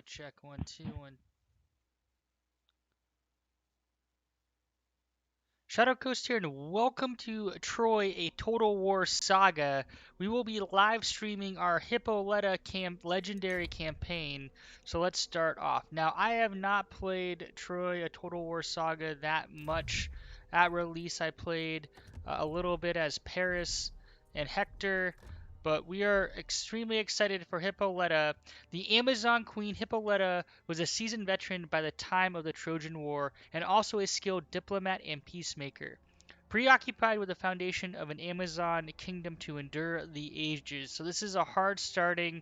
Audio check 1 2 1. Shadow Coast here, and welcome to Troy, a Total War Saga. We will be live streaming our Hippolyta legendary campaign. So let's start off. Now, I have not played Troy, a Total War Saga that much. At release, I played a little bit as Paris and Hector, but we are extremely excited for Hippolyta. The Amazon Queen Hippolyta was a seasoned veteran by the time of the Trojan War and also a skilled diplomat and peacemaker. Preoccupied with the foundation of an Amazon kingdom to endure the ages. So this is a hard starting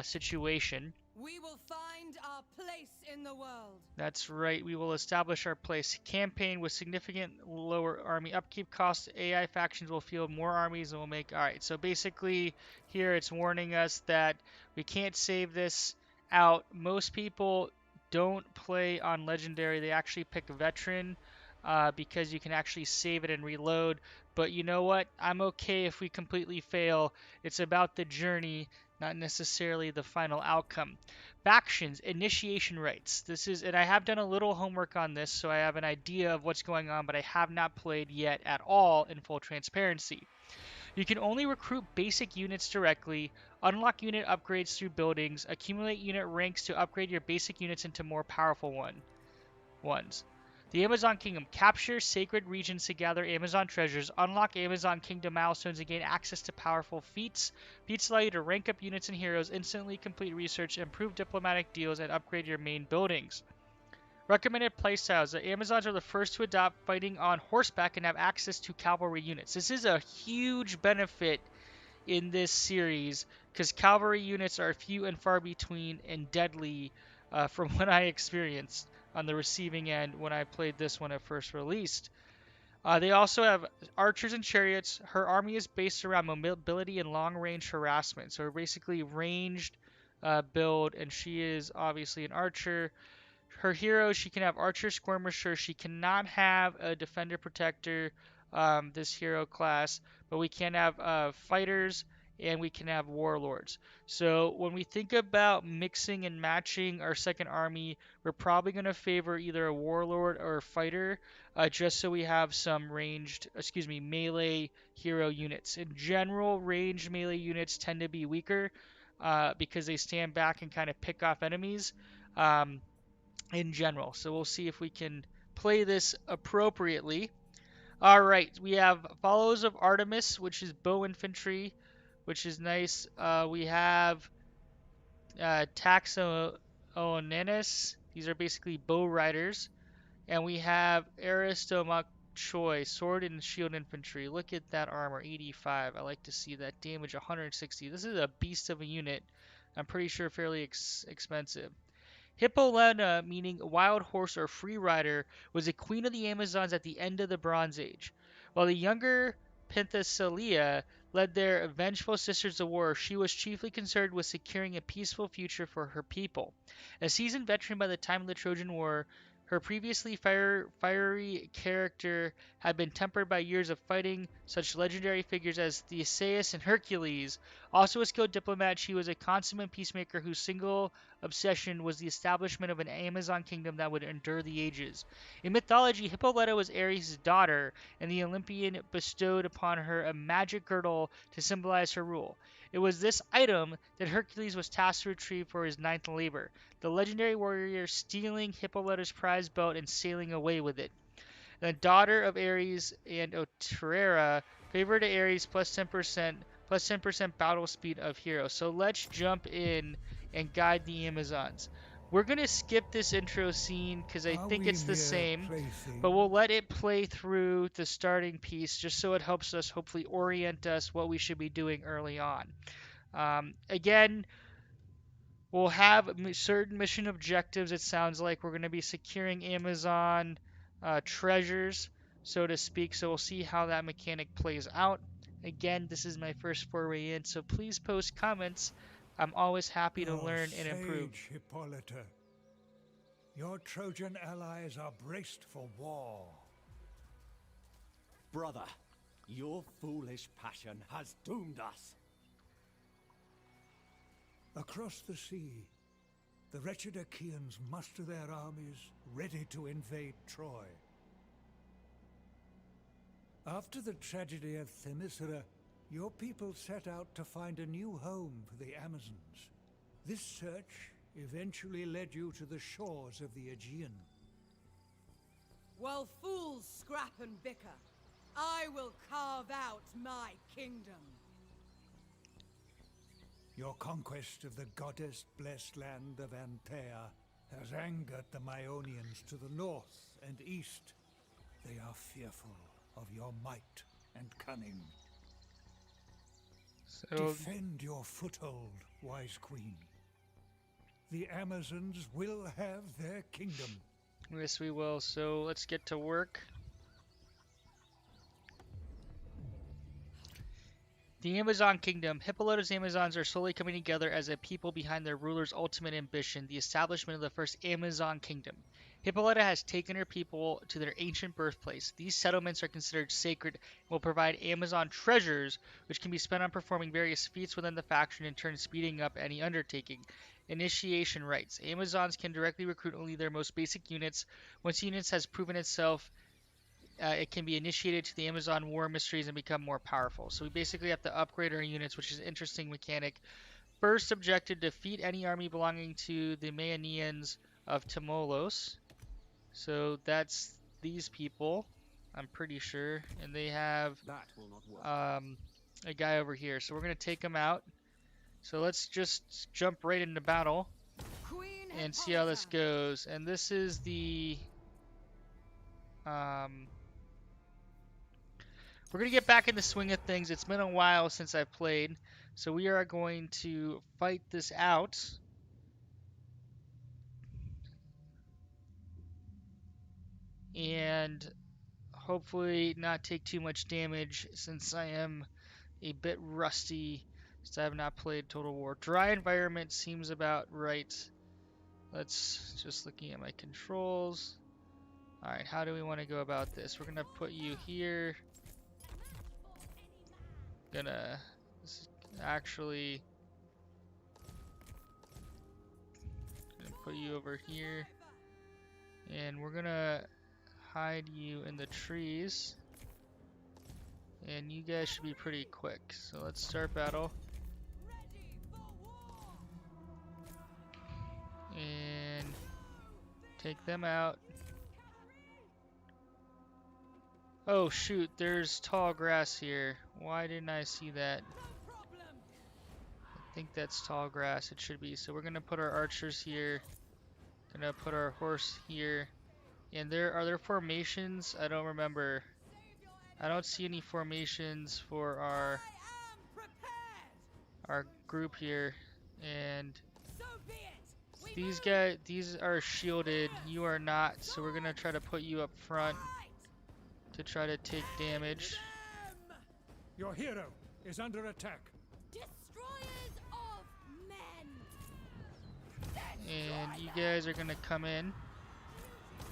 situation. We will find our place in the world. That's right, we will establish our place. Campaign with significant lower army upkeep costs. AI factions will field more armies and will make... Alright, so basically here it's warning us that we can't save this out. Most people don't play on Legendary. They actually pick Veteran because you can actually save it and reload. But you know what? I'm okay if we completely fail. It's about the journey, not necessarily the final outcome. Factions, initiation rights. This is, and I have done a little homework on this, so I have an idea of what's going on, but I have not played yet at all in full transparency. You can only recruit basic units directly, unlock unit upgrades through buildings, accumulate unit ranks to upgrade your basic units into more powerful ones. The Amazon Kingdom. Capture sacred regions to gather Amazon treasures. Unlock Amazon Kingdom milestones and gain access to powerful feats. Feats allow you to rank up units and heroes, instantly complete research, improve diplomatic deals, and upgrade your main buildings. Recommended playstyles. The Amazons are the first to adopt fighting on horseback and have access to cavalry units. This is a huge benefit in this series because cavalry units are few and far between and deadly from what I experienced on the receiving end when I played this when it first released. They also have archers and chariots. Her army is based around mobility and long-range harassment. So basically ranged build, and she is obviously an archer. Her heroes, she can have archer, skirmisher. She cannot have a defender protector, this hero class, but we can have fighters and we can have warlords. So when we think about mixing and matching our second army, we're probably going to favor either a warlord or a fighter, just so we have some melee hero units. In general, ranged melee units tend to be weaker because they stand back and kind of pick off enemies. Um, in general. So we'll see if we can play this appropriately. All right, we have Followers of Artemis, which is bow infantry, which is nice. We have Taxononis. These are basically bow riders. And we have Aristomach Choi, sword and shield infantry. Look at that armor, 85. I like to see that. Damage, 160. This is a beast of a unit. I'm pretty sure fairly expensive. Hippolyta, meaning wild horse or free rider, was a queen of the Amazons at the end of the Bronze Age. While the younger Penthesilea led their vengeful sisters to war, she was chiefly concerned with securing a peaceful future for her people. A seasoned veteran by the time of the Trojan War, her previously fiery character had been tempered by years of fighting such legendary figures as Theseus and Hercules. Also a skilled diplomat, she was a consummate peacemaker whose single obsession was the establishment of an Amazon kingdom that would endure the ages. In mythology, Hippolyta was Ares' daughter, and the Olympian bestowed upon her a magic girdle to symbolize her rule. It was this item that Hercules was tasked to retrieve for his ninth labor, the legendary warrior stealing Hippolyta's prize belt and sailing away with it. The daughter of Ares and Otrera, favored to Ares plus 10% battle speed of hero. So let's jump in and guide the Amazons. We're going to skip this intro scene because I think it's the same, but we'll let it play through the starting piece just so it helps us hopefully orient us what we should be doing early on. Again, we'll have certain mission objectives. It sounds like we're going to be securing Amazon treasures, so to speak. So we'll see how that mechanic plays out. Again, this is my first foray in, so please post comments. I'm always happy to learn and improve. Hippolyta, your Trojan allies are braced for war. Brother, your foolish passion has doomed us. Across the sea, the wretched Achaeans muster their armies, ready to invade Troy. After the tragedy of Themyscira, your people set out to find a new home for the Amazons. This search eventually led you to the shores of the Aegean. While fools scrap and bicker, I will carve out my kingdom. Your conquest of the goddess-blessed land of Antea has angered the Myonians to the north and east. They are fearful of your might and cunning. So Defend your foothold, wise queen. The Amazons will have their kingdom. yes, we will. So let's get to work. The Amazon Kingdom. Hippolyta's Amazons are slowly coming together as a people behind their ruler's ultimate ambition, the establishment of the first Amazon Kingdom. Hippolyta has taken her people to their ancient birthplace. These settlements are considered sacred and will provide Amazon treasures, which can be spent on performing various feats within the faction, in turn speeding up any undertaking. Initiation rites. Amazons can directly recruit only their most basic units. Once units has proven itself, it can be initiated to the Amazon War Mysteries and become more powerful. So we basically have to upgrade our units, which is an interesting mechanic. First objective, defeat any army belonging to the Maeonians of Timolos. So that's these people, I'm pretty sure. And they have That will not work. a guy over here. So we're going to take him out. So let's just jump right into battle Queen and see how this Hippolyta. goes. And this is the... we're going to get back in the swing of things. It's been a while since I've played. So we are going to fight this out. And hopefully not take too much damage, since I am a bit rusty, since I have not played Total War. Dry environment seems about right. Let's just looking at my controls. Alright, how do we want to go about this? We're gonna put you here. Gonna actually put you over here, and we're gonna hide you in the trees, and you guys should be pretty quick. So let's start battle. And take them out. Oh shoot, there's tall grass here. Why didn't I see that? I think that's tall grass, it should be. So we're gonna put our archers here. Gonna put our horse here. And are there formations? I don't remember. I don't see any formations for our group here. And these are shielded. You are not. So we're gonna try to put you up front to try to take damage. Your hero is under attack. Destroyers of men. And you guys are gonna come in.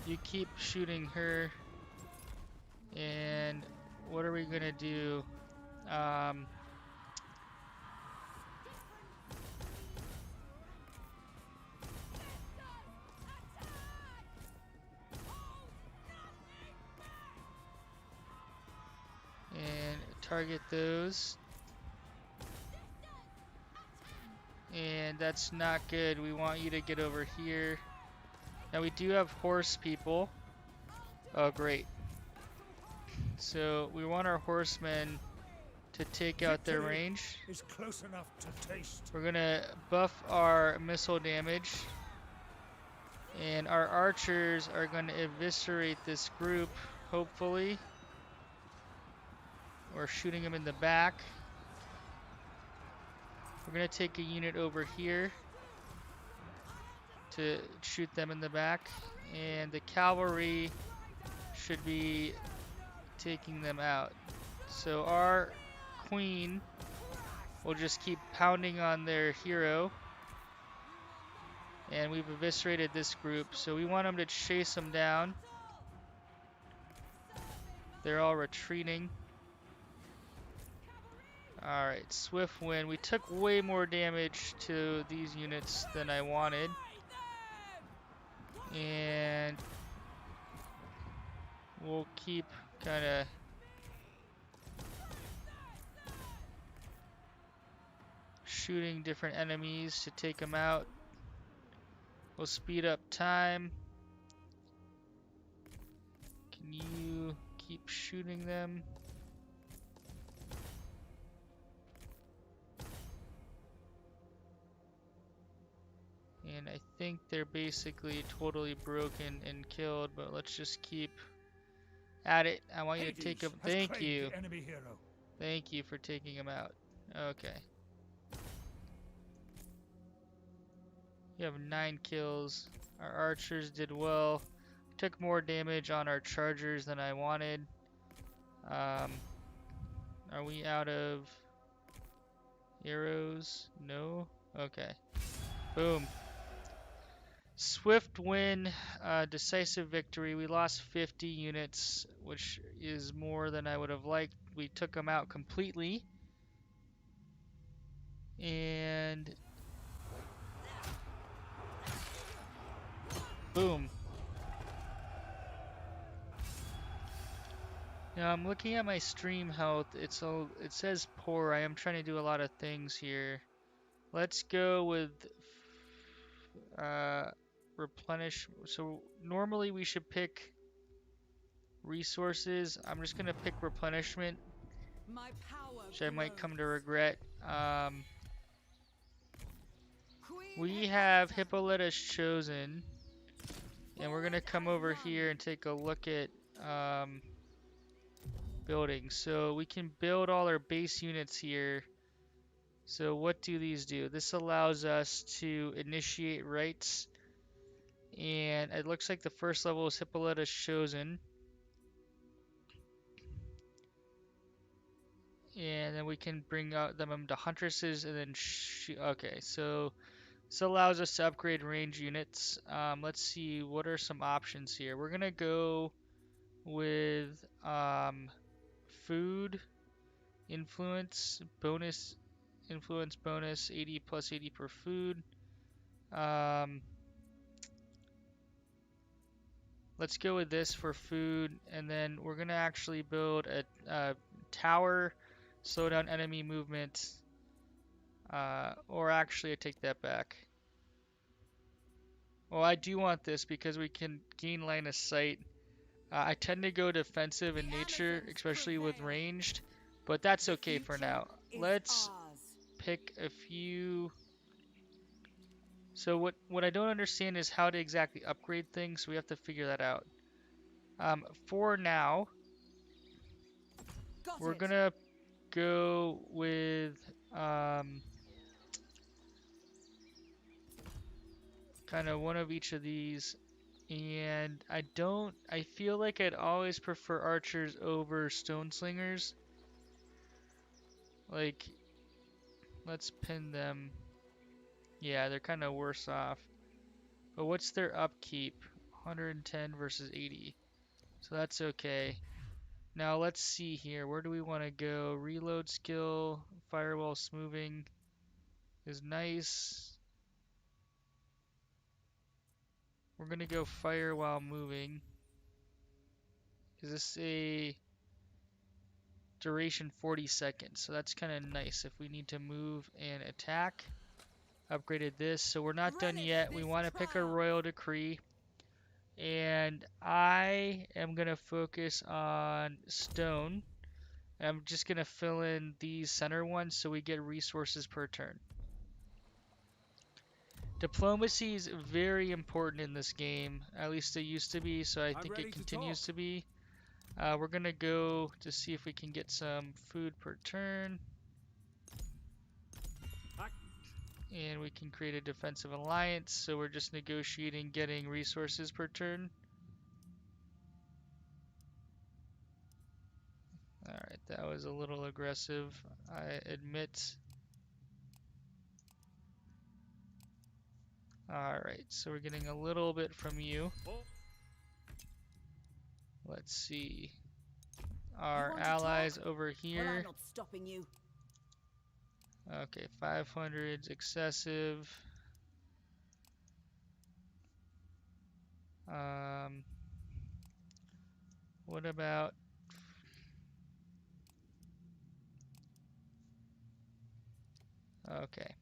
You keep shooting her. And what are we gonna do? And target those. And that's not good. We want you to get over here. Now we do have horse people. Oh great. So we want our horsemen to take out their Victory range. is close enough to taste. We're gonna buff our missile damage. And our archers are gonna eviscerate this group, hopefully. We're shooting them in the back. We're gonna take a unit over here to shoot them in the back, and the cavalry should be taking them out. So our queen will just keep pounding on their hero, and we've eviscerated this group. So we want them to chase them down. They're all retreating. Alright, swift win. We took way more damage to these units than I wanted. And we'll keep kind of shooting different enemies to take them out. We'll speed up time. Can you keep shooting them? And I think they're basically totally broken and killed, but let's just keep at it. I want you to take them. Thank you. Enemy hero. Thank you for taking them out. Okay. You have 9 kills. Our archers did well. Took more damage on our chargers than I wanted. Are we out of arrows? No? Okay. Boom. Swift win, decisive victory. We lost 50 units, which is more than I would have liked. We took them out completely. And boom. Now I'm looking at my stream health. It says poor. I am trying to do a lot of things here. Let's go with replenish. So normally we should pick resources. I'm just gonna pick replenishment, My power which I might come to grows. regret. Queen We have Hippolyta. Hippolyta's chosen, and we're gonna come over here and take a look at building. So we can build all our base units here. So what do these do? This allows us to initiate rights, and it looks like the first level is Hippolyta's chosen. And then we can bring out them to huntresses and then okay, so this allows us to upgrade range units. Let's see, what are some options here? We're gonna go with food influence bonus, 80 plus 80 per food. Let's go with this for food, and then we're gonna actually build a tower, slow down enemy movement. Or actually, I take that back. Well, I do want this because we can gain line of sight. I tend to go defensive in nature, especially with ranged, but that's okay for now. Let's pick a few. So what I don't understand is how to exactly upgrade things, so we have to figure that out. For now, we're gonna go with kind of one of each of these, and I feel like I'd always prefer archers over stone slingers. Like, let's pin them. Yeah, they're kind of worse off. But what's their upkeep? 110 versus 80. So that's okay. Now let's see here. Where do we want to go? Reload skill, firewall smoothing is nice. We're gonna go fire while moving. Is this a duration 40 seconds? So that's kind of nice if we need to move and attack. Upgraded this, so we're not done yet. We want to pick a royal decree, and I am gonna focus on stone. I'm just gonna fill in these center ones so we get resources per turn. Diplomacy is very important in this game, at least it used to be, so I think it continues to be. We're gonna go to see if we can get some food per turn. And we can create a defensive alliance, so we're just negotiating getting resources per turn. Alright, that was a little aggressive, I admit. Alright, so we're getting a little bit from you. Let's see. Our allies over here. Well, I'm not stopping you. Okay, 500's excessive. What about... Okay.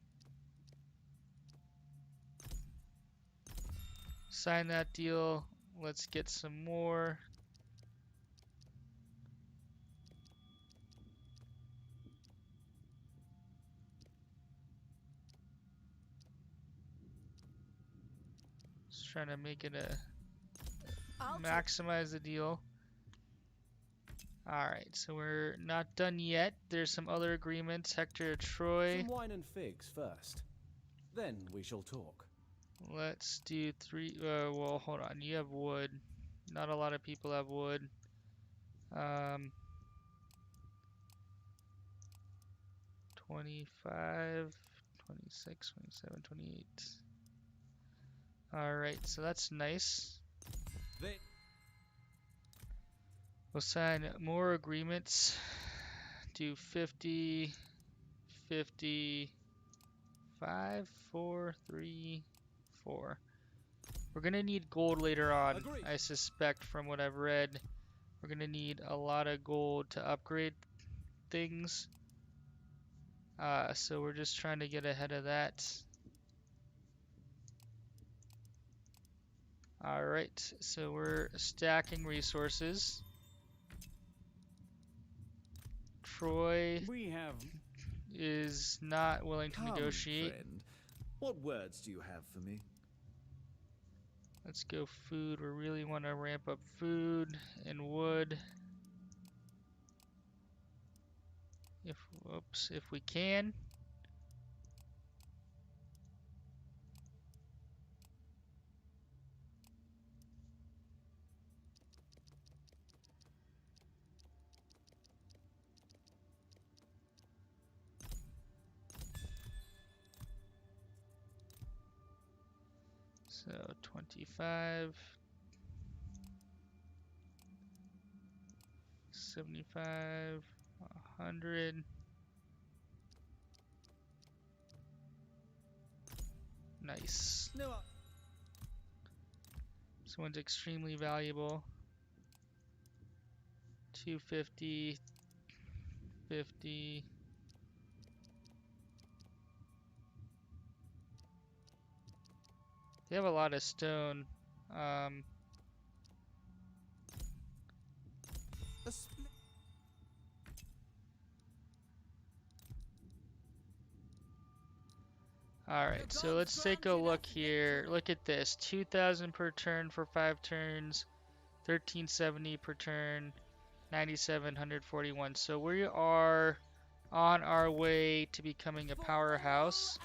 Sign that deal. Let's get some more. Just trying to make it a... maximize the deal. Alright, so we're not done yet. There's some other agreements. Hector, Troy. Some wine and figs first. Then we shall talk. Let's do 3. Well, hold on. You have wood. Not a lot of people have wood. 25, 26, 27, 28. Alright, so that's nice. We'll sign more agreements. Do 50, 50, 5, 4, 3, 4. We're gonna need gold later on. Agreed. I suspect from what I've read. We're gonna need a lot of gold to upgrade things. So we're just trying to get ahead of that. Alright, so we're stacking resources. Troy is not willing to negotiate. Friend. What words do you have for me? Let's go food. We really want to ramp up food and wood. If we can. So 25, 75, 100. Nice. No. This one's extremely valuable. 250, 50. They have a lot of stone. Alright, so let's take a look here. Look at this. 2,000 per turn for 5 turns. 1,370 per turn. 9,741. So we are on our way to becoming a powerhouse.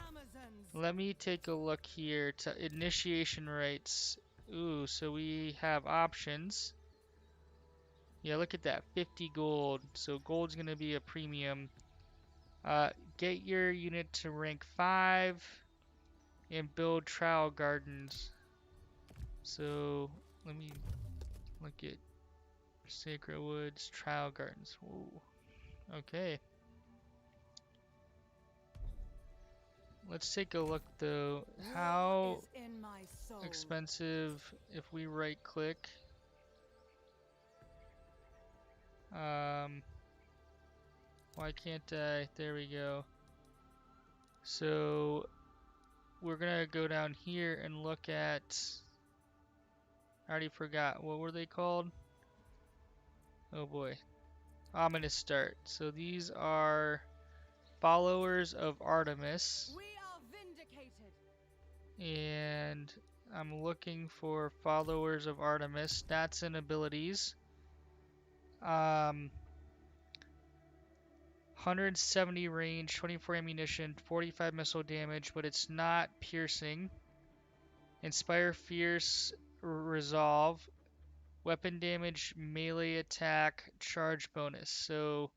Let me take a look here to initiation rates. Ooh, so we have options. Yeah, look at that, 50 gold. So gold's gonna be a premium. Get your unit to rank 5 and build trial gardens. So let me look at Sacred Woods trial gardens. Ooh, okay. Let's take a look though. How expensive if we right click? Why can't I? There we go. So we're gonna go down here and look at, I already forgot, what were they called? Oh boy. Ominous Start. So these are followers of Artemis. We are vindicated. And I'm looking for followers of Artemis, stats and abilities. 170 range, 24 ammunition, 45 missile damage, but it's not piercing. Inspire Fierce Resolve, weapon damage, melee attack, charge bonus. So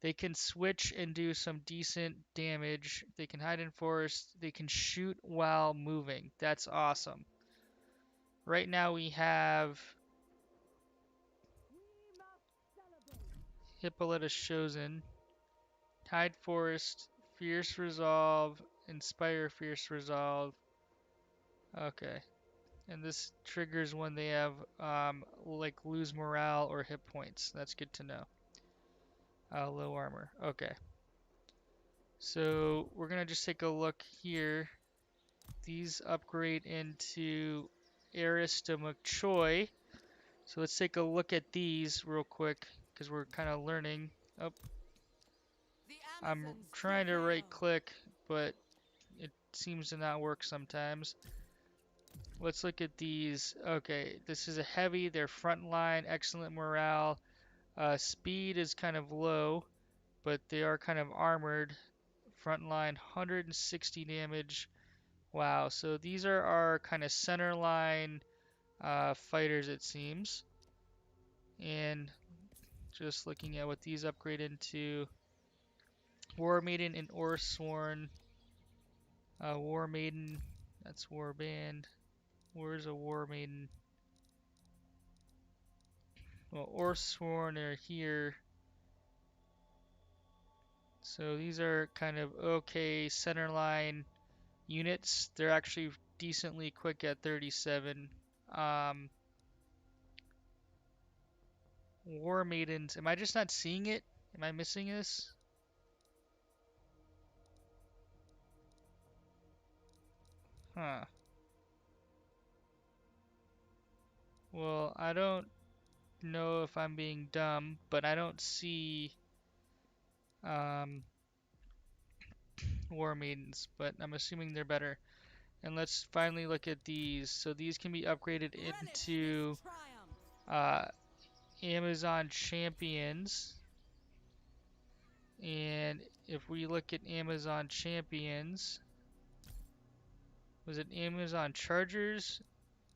they can switch and do some decent damage. They can hide in forest. They can shoot while moving. That's awesome. Right now we have Hippolyta Chosen, Tide Forest, Fierce Resolve, Inspire Fierce Resolve. Okay. And this triggers when they have like lose morale or hit points. That's good to know. Low armor. Okay. So we're gonna just take a look here. These upgrade into Eris to McChoy. So let's take a look at these real quick because we're kind of learning. Oh, The I'm Amazons trying to right prevail. click, but it seems to not work sometimes. Let's look at these. Okay, this is a heavy. They're front line, excellent morale. Speed is kind of low, but they are kind of armored. Front line, 160 damage. Wow, so these are our kind of center line fighters, it seems. And just looking at what these upgrade into. War Maiden and Orsworn. War Maiden, that's Warband. Where's a War Maiden? Well, Orsworn are here. So these are kind of okay center line units. They're actually decently quick at 37. Um, War Maidens. Am I just not seeing it? Am I missing this? Huh. Well, I don't know if I'm being dumb, but I don't see um, War Maidens, but I'm assuming they're better. And let's finally look at these. So these can be upgraded Relish this into triumph. uh, Amazon Champions. And if we look at Amazon Champions, was it Amazon Chargers?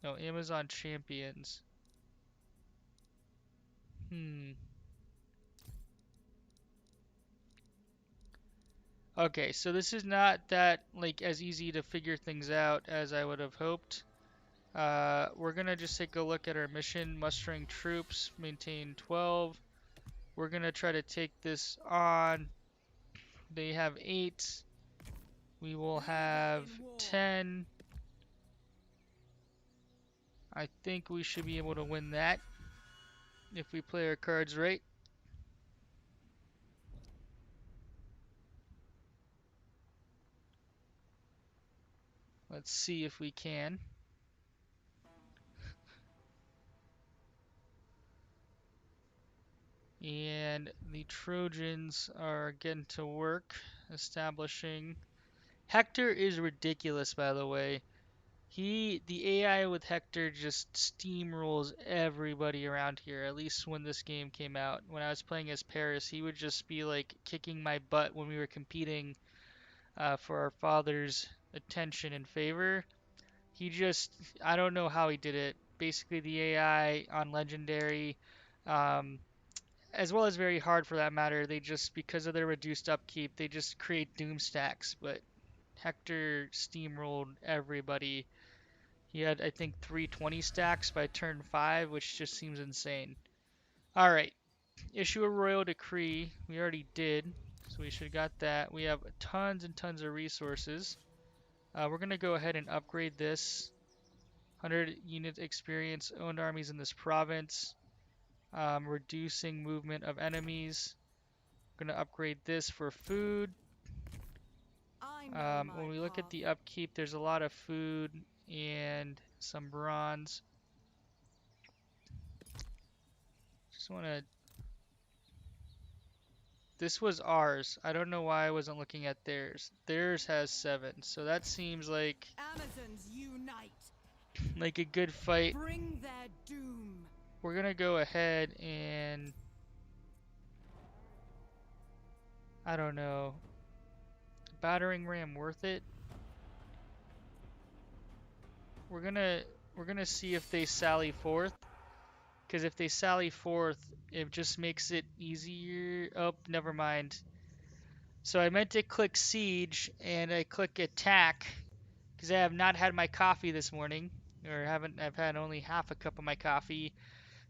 No, Amazon Champions. Hmm. Okay, so this is not that like as easy to figure things out as I would have hoped. We're gonna just take a look at our mission, mustering troops, maintain 12. We're gonna try to take this on. They have 8. We will Leader have in war. 10. I think we should be able to win that if we play our cards right. Let's see if we can. And the Trojans are getting to work establishing. Hector is ridiculous, by the way. The AI with Hector just steamrolls everybody around here, at least when this game came out. When I was playing as Paris, he would just be like kicking my butt when we were competing for our father's attention and favor. He just, I don't know how he did it. Basically, the AI on Legendary, um, as well as very hard for that matter, they just, because of their reduced upkeep, they just create doom stacks. But Hector steamrolled everybody. He had, I think, 320 stacks by turn 5, which just seems insane. Alright, issue a royal decree. We already did, so we should have got that. We have tons and tons of resources. We're going to go ahead and upgrade this. 100 unit experience, owned armies in this province. Reducing movement of enemies. Going to upgrade this for food. I know my When we look at path. the upkeep, there's a lot of food and some bronze. Just want to... This was ours. I don't know why I wasn't looking at theirs. Theirs has 7, so that seems Amazons unite. like a good fight. Bring their doom. We're gonna go ahead and I don't know. Battering ram worth it? We're gonna see if they sally forth. Because if they sally forth, it just makes it easier. Oh, never mind. So I meant to click siege and I click attack because I have not had my coffee this morning, or haven't. I've had only half a cup of my coffee,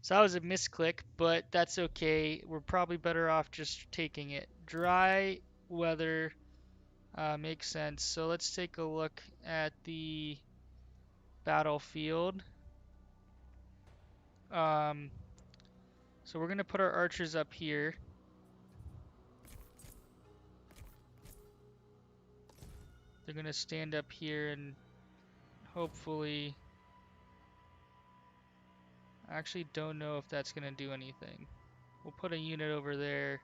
so that was a misclick, but that's okay. We're probably better off just taking it. Dry weather makes sense. So let's take a look at the battlefield. So we're gonna put our archers up here. They're gonna stand up here and hopefully... I actually don't know if that's gonna do anything. We'll put a unit over there,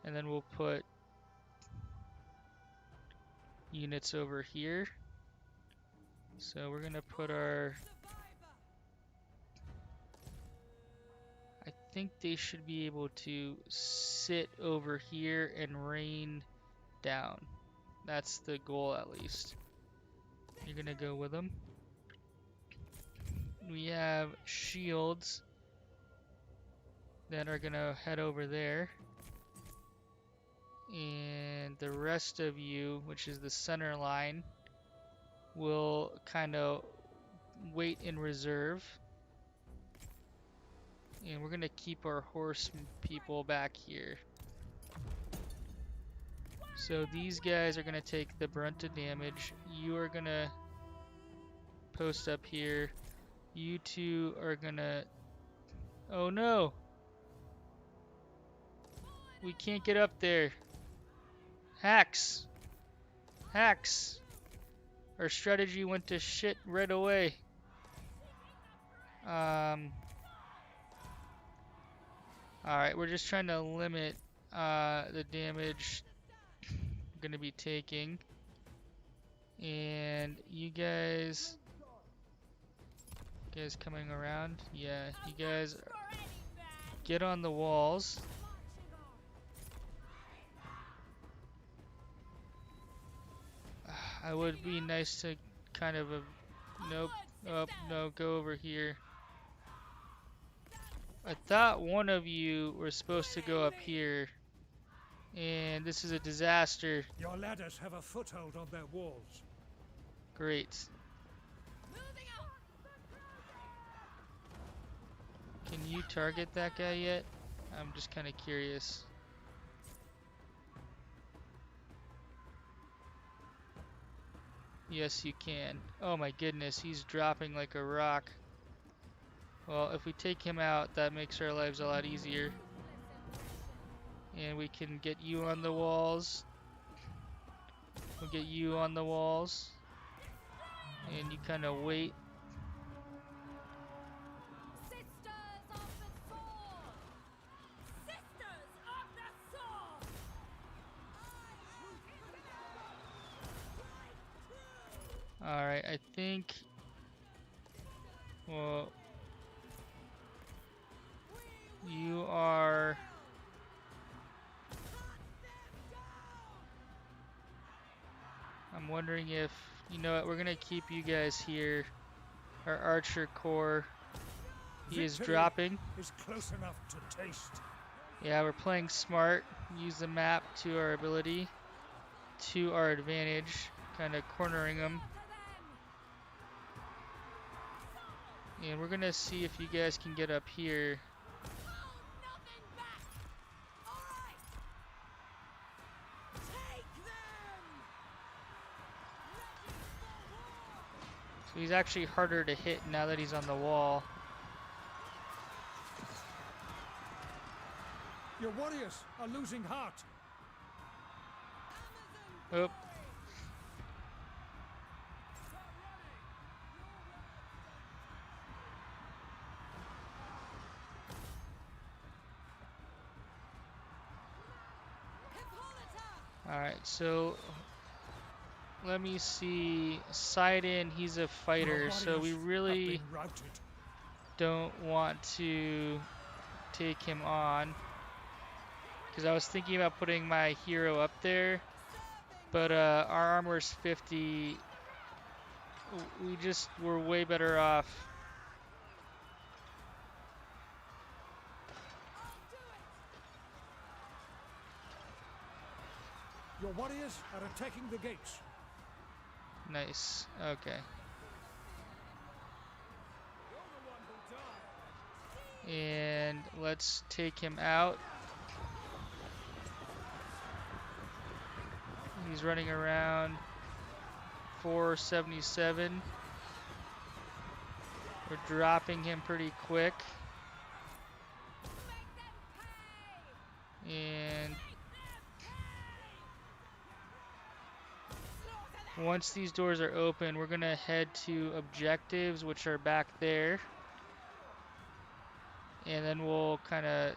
and then we'll put units over here. So we're gonna put our... I think they should be able to sit over here and rain down. That's the goal, at least. You're gonna go with them. We have shields that are gonna head over there. And the rest of you, which is the center line, will kind of wait in reserve. And we're gonna keep our horse people back here. So these guys are gonna take the brunt of damage. You are gonna post up here. You two are gonna... Oh no! We can't get up there. Hacks! Hacks! Our strategy went to shit right away. Alright, we're just trying to limit the damage we're gonna be taking. And you guys coming around? Yeah, you guys get on the walls. I would be nice to kind of nope. Oh, no, go over here. I thought one of you were supposed to go up here. And this is a disaster. Your ladders have a foothold on their walls. Great. Can you target that guy yet? I'm just kind of curious. Yes, you can. Oh my goodness, he's dropping like a rock. Well, if we take him out, that makes our lives a lot easier. And we can get you on the walls. We'll get you on the walls. And you kind of wait. Alright, I think... Well... You are... I'm wondering if... You know what, we're gonna keep you guys here. Our archer corps. He is dropping. Is close enough to taste. Yeah, we're playing smart. Use the map to our ability. To our advantage. Kind of cornering them. And we're gonna see if you guys can get up here. So he's actually harder to hit now that he's on the wall. Your warriors are losing heart. Oop. Alright, so let me see. Sidon, he's a fighter, so we really don't want to take him on. Because I was thinking about putting my hero up there, but our armor's 50. We just were way better off. Your warriors are attacking the gates. Nice. Okay. And let's take him out. He's running around 477. We're dropping him pretty quick. And once these doors are open, we're going to head to objectives, which are back there. And then we'll kind of...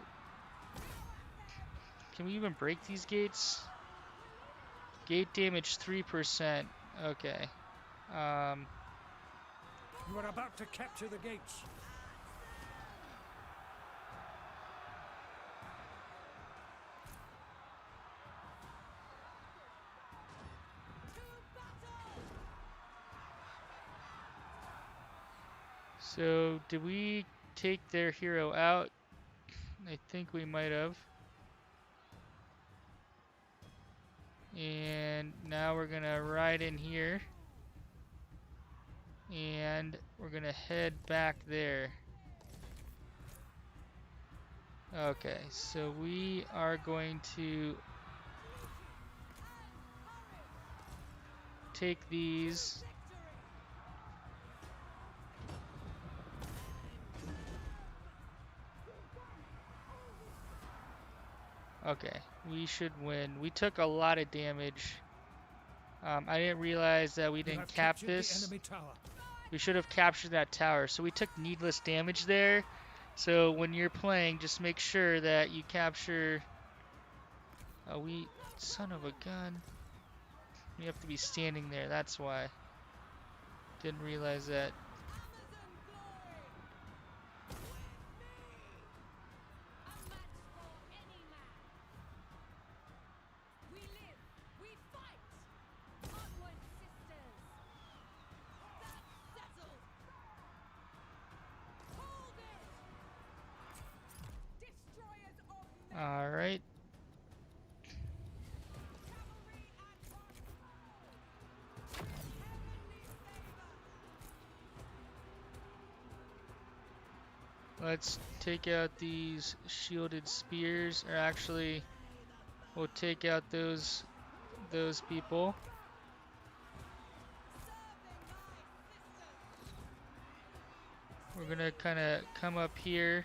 Can we even break these gates? Gate damage 3%. Okay. You are about to capture the gates. So, did we take their hero out? I think we might have. And now we're gonna ride in here. And we're gonna head back there. Okay, so we are going to take these. Okay, we should win. We took a lot of damage. I didn't realize that we didn't cap this. We should have captured that tower. So we took needless damage there. So when you're playing, just make sure that you capture... Oh, son of a gun. We have to be standing there, that's why. Didn't realize that. Alright. Let's take out these shielded spears, or actually, we'll take out those people. We're gonna kind of come up here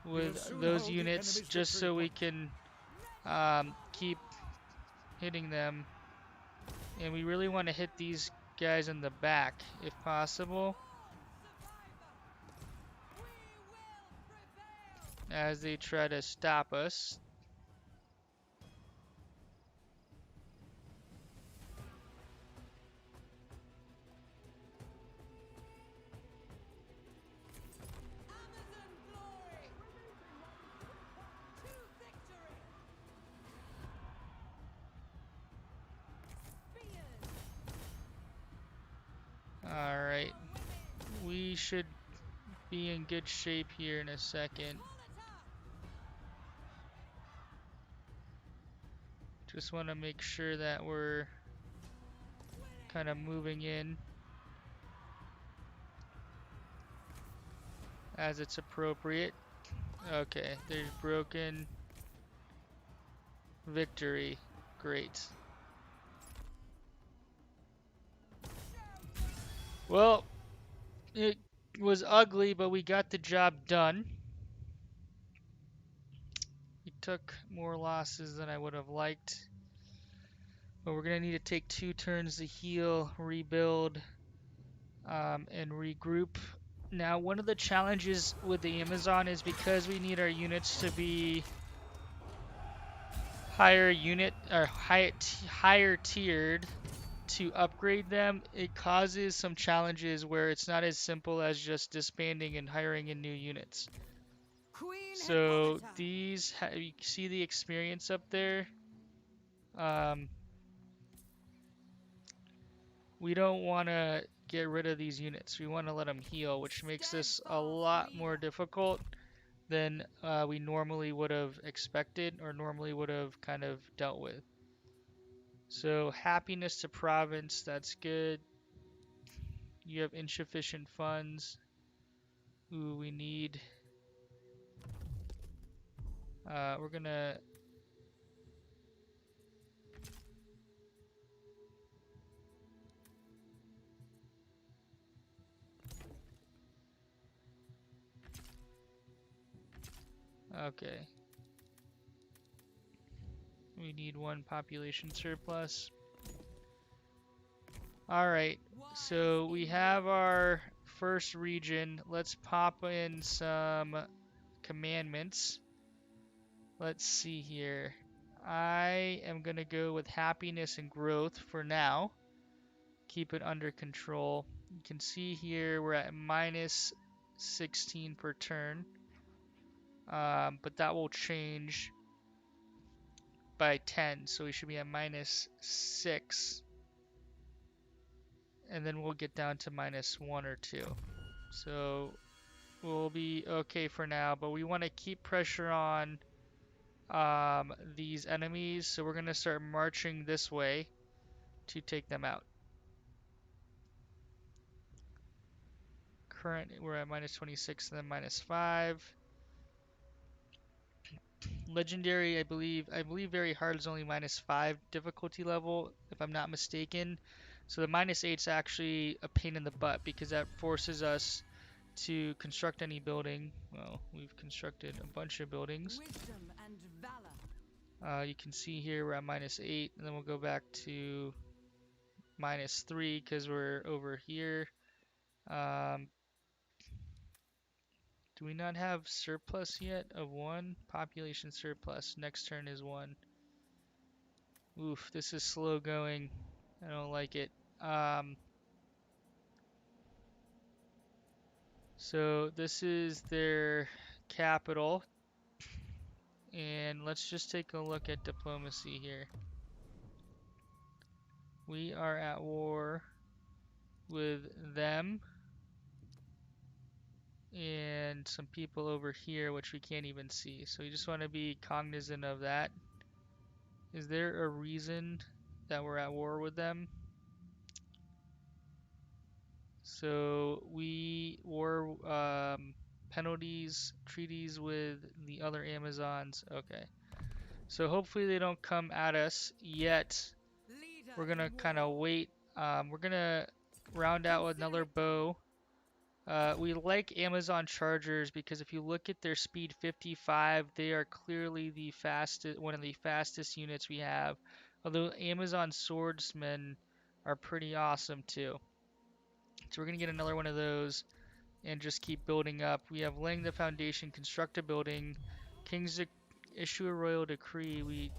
with those units just so we can keep hitting them. And we really want to hit these guys in the back if possible, as they try to stop us. Alright, we should be in good shape here in a second. Just want to make sure that we're kind of moving in as it's appropriate. Okay, there's broken. Victory. Great. Well, it was ugly, but we got the job done. We took more losses than I would have liked. But we're going to need to take 2 turns to heal, rebuild, and regroup. Now, one of the challenges with the Amazon is because we need our units to be higher tiered to upgrade them. It causes some challenges where it's not as simple as just disbanding and hiring in new units. So these, you see the experience up there? We don't want to get rid of these units. We want to let them heal, which makes this a lot more difficult than we normally would have expected or normally would have kind of dealt with. So happiness to province, that's good. You have insufficient funds. Ooh, we need... we're gonna... Okay. We need 1 population surplus. Alright, so we have our first region. Let's pop in some commandments. Let's see here. I am going to go with happiness and growth for now. Keep it under control. You can see here we're at minus 16 per turn. But that will change by 10, so we should be at minus 6. And then we'll get down to minus 1 or 2. So we'll be okay for now, but we want to keep pressure on these enemies, so we're going to start marching this way to take them out. Current, we're at minus 26 and then minus 5. Legendary, I believe very hard is only minus 5 difficulty level, if I'm not mistaken. So the minus 8 is actually a pain in the butt because that forces us to construct any building. Well, we've constructed a bunch of buildings. Wisdom and valor. You can see here we're at minus 8, and then we'll go back to minus 3 because we're over here. Do we not have surplus yet of 1? Population surplus. Next turn is 1. Oof, this is slow going. I don't like it. So this is their capital. And let's just take a look at diplomacy here. We are at war with them and some people over here which we can't even see. So we just want to be cognizant of that. Is there a reason that we're at war with them? So we war penalties, treaties with the other Amazons. Okay. So hopefully they don't come at us yet. Leader We're gonna in kind of war. wait. We're gonna round out with another bow. We like Amazon Chargers because if you look at their speed 55, they are clearly the fastest, one of the fastest units we have. Although Amazon Swordsmen are pretty awesome too. So we're gonna get another one of those and just keep building up. We have laying the foundation, construct a building, kings issue a royal decree.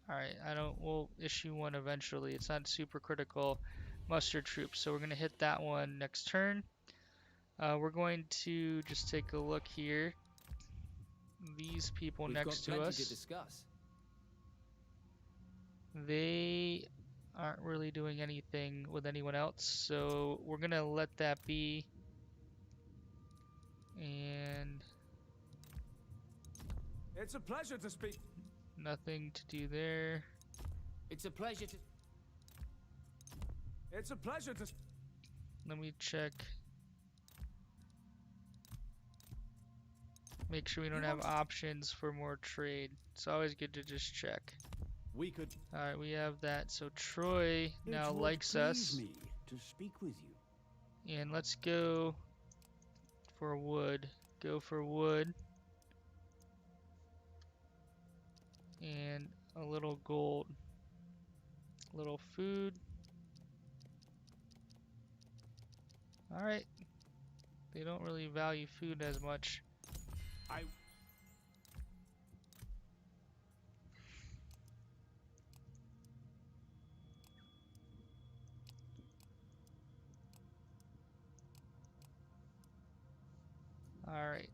Alright, we'll issue one eventually. It's not super critical. Muster troops, so we're gonna hit that one next turn. We're going to just take a look here. These people We've next got to plenty to us, discuss. they aren't really doing anything with anyone else, so we're gonna let that be. And It's a pleasure to speak. nothing to do there. It's a pleasure to... It's a pleasure to. Let me check. Make sure we don't have options for more trade. It's always good to just check. We could... Alright, we have that. So Troy now It would likes please us. me to speak with you. And let's go for wood. Go for wood. And a little gold. A little food. Alright. They don't really value food as much. I. Alright.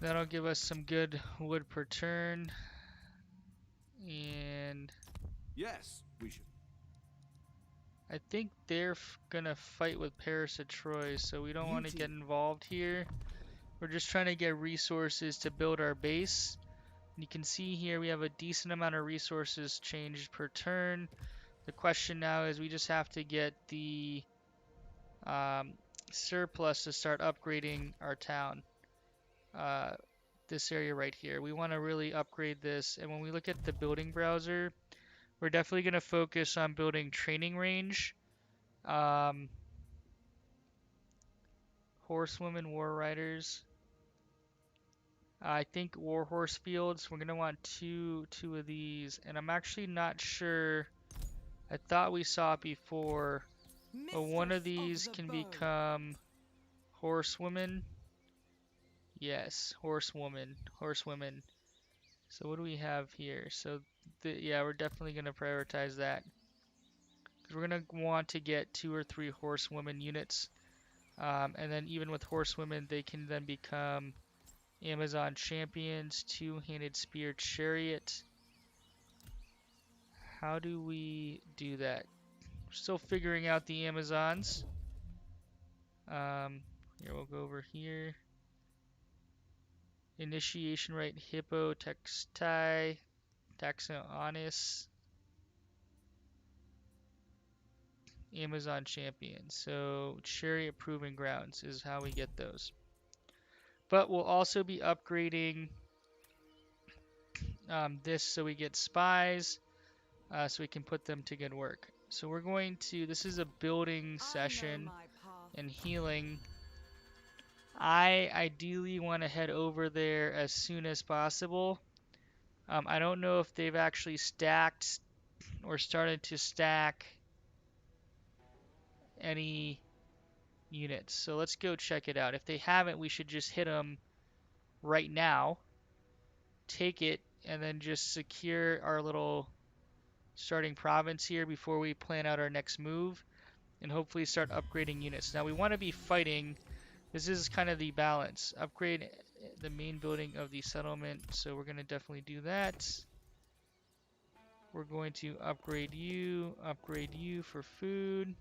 That'll give us some good wood per turn. And Yes, we should. I think they're gonna fight with Paris of Troy, so we don't want to get involved here. We're just trying to get resources to build our base. And you can see here we have a decent amount of resources changed per turn. The question now is we just have to get the surplus to start upgrading our town. This area right here. We want to really upgrade this. And when we look at the building browser, we're definitely going to focus on building training range. Horsewomen, war riders. I think warhorse fields. We're gonna want two of these, and I'm actually not sure. I thought we saw it before, but one of Mistress of these the can bow. become horsewomen. Yes, horsewomen. So what do we have here? So yeah, we're definitely gonna prioritize that because we're gonna want to get 2 or 3 horsewomen units, and then even with horsewomen, they can then become Amazon champions, two-handed spear chariot. How do we do that? We're still figuring out the Amazons. Here, we'll go over here. Initiation rate, hippo, texti, taxonis, Amazon champion. So chariot proving grounds is how we get those. But we'll also be upgrading this so we get spies, so we can put them to good work. So we're going to, this is a building session and healing. I ideally want to head over there as soon as possible. I don't know if they've actually stacked or started to stack any units. So let's go check it out. If they haven't, we should just hit them right now, take it, and then just secure our little starting province here before we plan out our next move, and hopefully start upgrading units. Now we want to be fighting. This is kind of the balance. Upgrade the main building of the settlement, so we're going to definitely do that. We're going to upgrade you for food.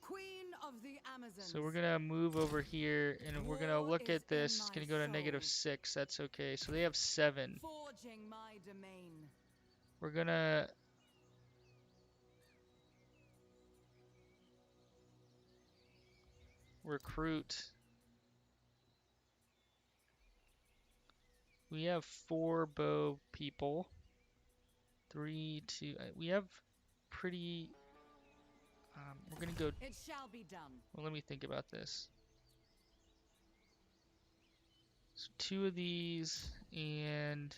Queen of the Amazons. So we're going to move over here, and we're going to War look is at this. in It's going my to go to soul. -6. That's okay. So they have 7. Forging my domain. We're going to recruit. We have 4 bow people. 3, 2. We have pretty. We're gonna go. It shall be done. Well, let me think about this. So 2 of these and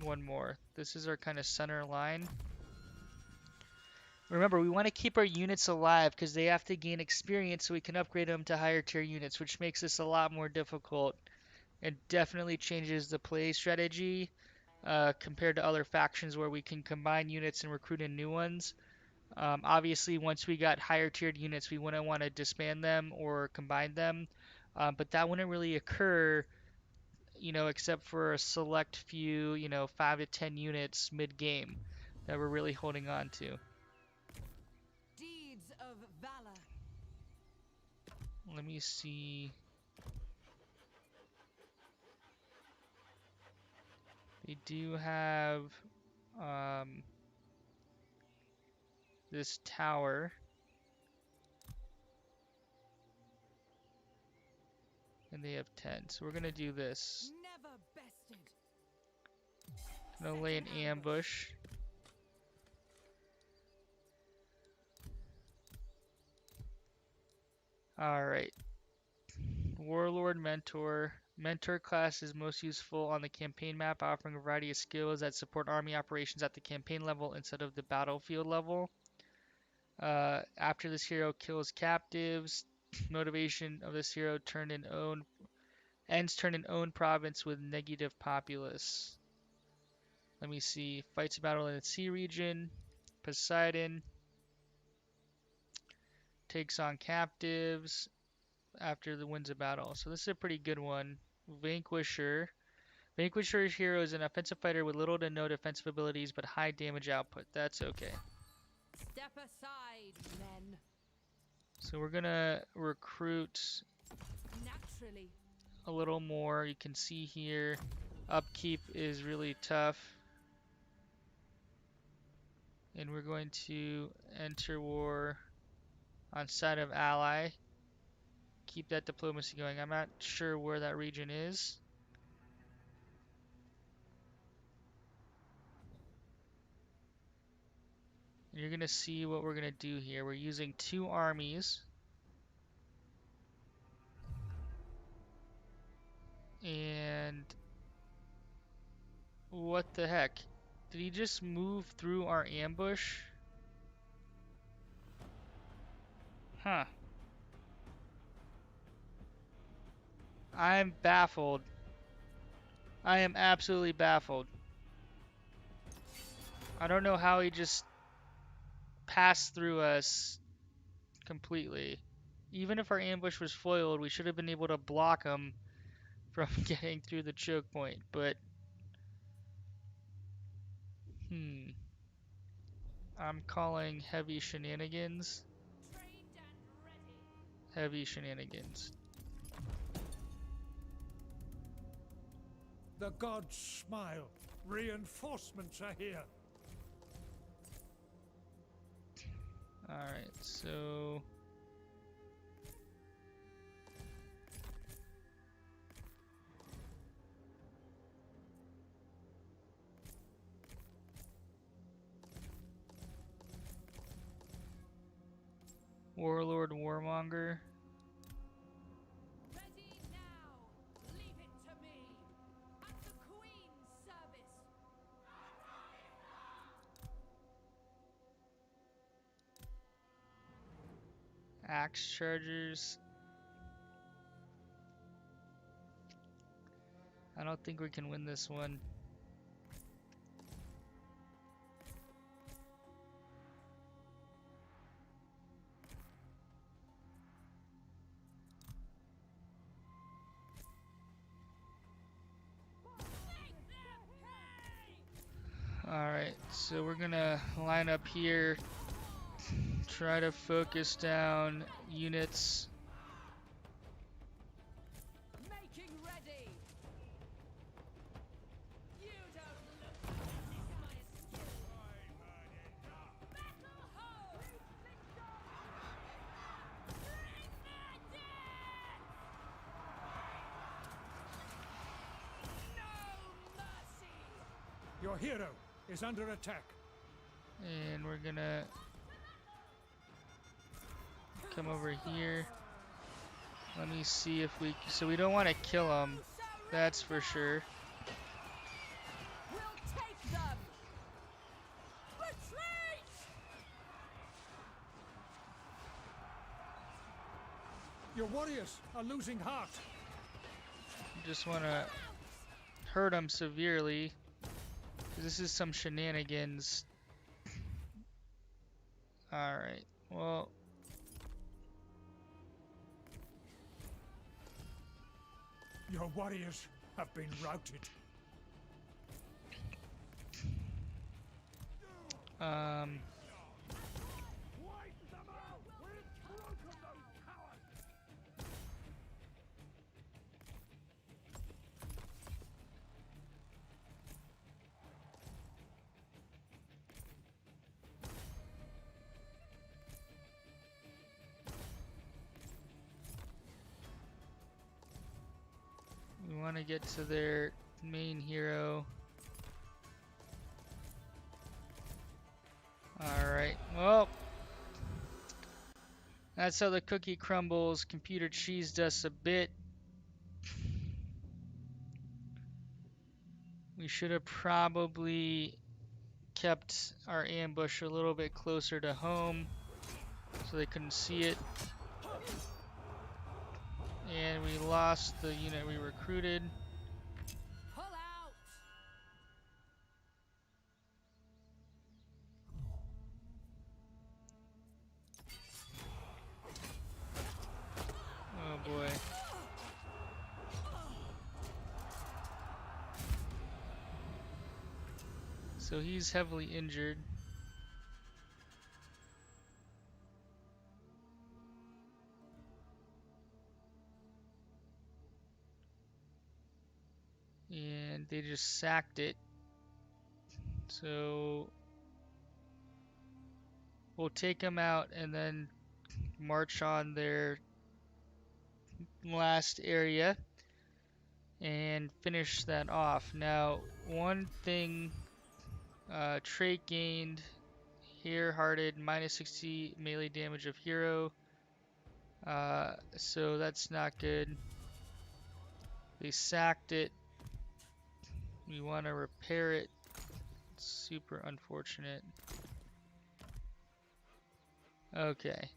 1 more. This is our kind of center line. Remember, we want to keep our units alive because they have to gain experience so we can upgrade them to higher tier units, which makes this a lot more difficult. It definitely changes the play strategy compared to other factions where we can combine units and recruit in new ones. Obviously, once we got higher tiered units, we wouldn't want to disband them or combine them, but that wouldn't really occur, except for a select few, 5 to 10 units mid-game that we're really holding on to. Deeds of valor. Let me see. They do have this tower. And they have 10. So we're going to do this. Never bested. Going to lay an ambush. Alright. Warlord Mentor. Mentor class is most useful on the campaign map, offering a variety of skills that support army operations at the campaign level instead of the battlefield level. After this hero kills captives, motivation of this hero ends turn in own province with negative populace. Let me see. Fights a battle in the sea region. Poseidon takes on captives after the wins a battle. So this is a pretty good one. Vanquisher. Vanquisher's hero is an offensive fighter with little to no defensive abilities but high damage output. That's okay. Step aside, men. So we're gonna recruit Naturally. a little more. You can see here, upkeep is really tough. And we're going to enter war on side of ally. Keep that diplomacy going. I'm not sure where that region is. And you're going to see what we're going to do here. We're using 2 armies. And what the heck? Did he just move through our ambush? Huh. I'm baffled. I am absolutely baffled. I don't know how he just passed through us completely. Even if our ambush was foiled, we should have been able to block him from getting through the choke point, but I'm calling heavy shenanigans. Heavy shenanigans. The gods smile. Reinforcements are here. Alright, so Warlord Warmonger. Ready now. Leave it to me. At the Queen's service. Axe Chargers. I don't think we can win this one. Alright, so we're gonna line up here, try to focus down units. Making ready. You don't look my skill. Battle ho! No mercy. Your hero is under attack. And we're gonna come over here. Let me see if we... So we don't want to kill him, that's for sure. We'll take them. Retreat! Your warriors are losing heart. Just want to hurt him severely. This is some shenanigans. Alright, well... Your warriors have been routed. We want to get to their main hero. Alright, well, that's how the cookie crumbles. Computer cheesed us a bit. We should have probably kept our ambush a little bit closer to home so they couldn't see it. And we lost the unit we recruited. Pull out. Oh boy. So he's heavily injured. And they just sacked it. So we'll take them out and then march on their last area and finish that off. Now, one thing, trait gained, hare-hearted, minus 60 melee damage of hero. So that's not good. They sacked it. We want to repair it. Super unfortunate. Okay.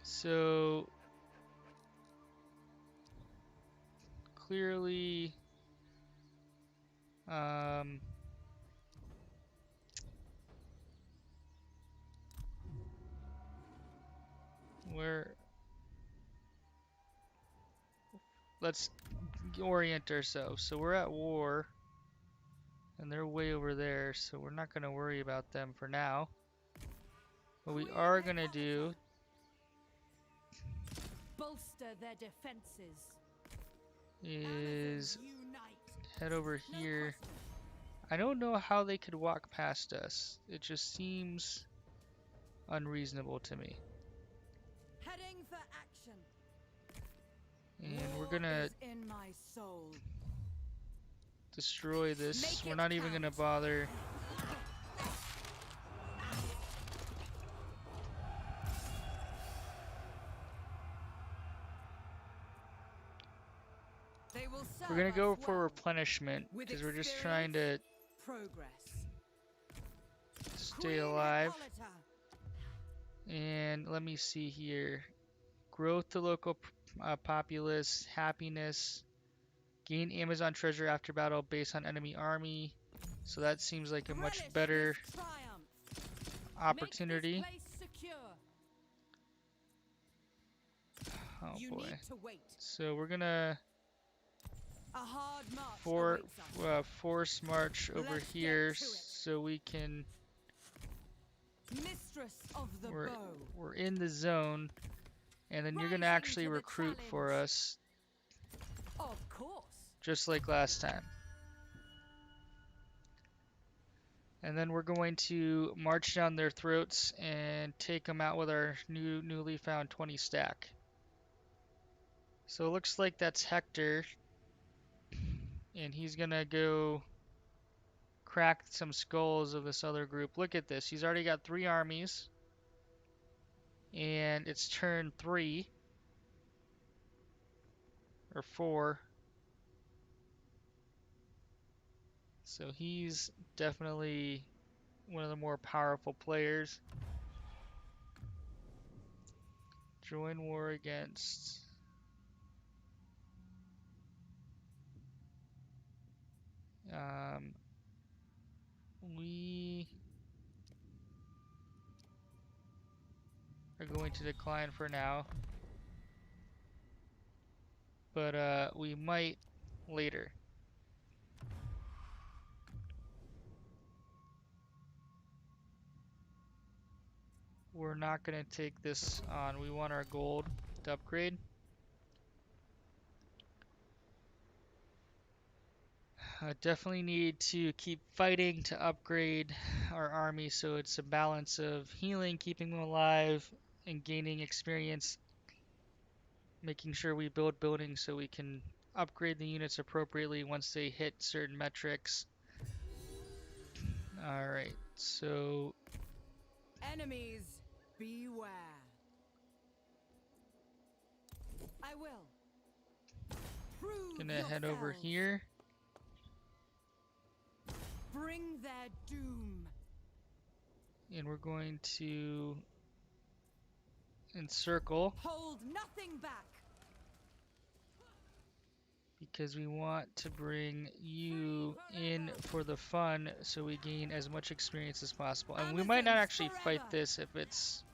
So clearly let's orient ourselves. So we're at war and they're way over there, so we're not going to worry about them for now. What we are going to do bolster their defenses. is head over here. I don't know how they could walk past us. It just seems unreasonable to me. Heading for action. And we're gonna in my soul. destroy this. We're not even gonna bother. We're gonna go for replenishment because we're just trying to stay alive. And let me see here. Growth to local populace, happiness, gain Amazon treasure after battle based on enemy army. So that seems like a much better opportunity. Oh boy. So we're gonna force march over here so we can. We're in the zone, and then you're gonna actually recruit for us, just like last time. And then we're going to march down their throats and take them out with our newly found 20 stack. So it looks like that's Hector, and he's gonna go crack some skulls of this other group. Look at this. He's already got 3 armies. And it's turn 3. Or 4. So he's definitely one of the more powerful players. Join war against... we are going to decline for now, but we might later. We're not going to take this on. We want our gold to upgrade. Definitely need to keep fighting to upgrade our army so it's a balance of healing, keeping them alive, and gaining experience, making sure we build buildings so we can upgrade the units appropriately once they hit certain metrics. Alright, so... enemies, beware. I will. Gonna head over here. Bring their doom. And we're going to encircle. Hold nothing back. Because we want to bring you in for the fun so we gain as much experience as possible. And we might not actually fight this if it's...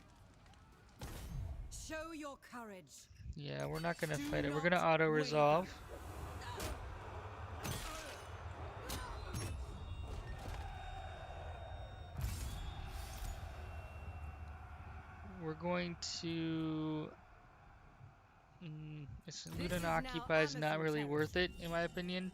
Show your courage. Yeah, we're not going to fight it. We're going to auto-resolve. We're going to... loot and occupy is not really worth it, in my opinion.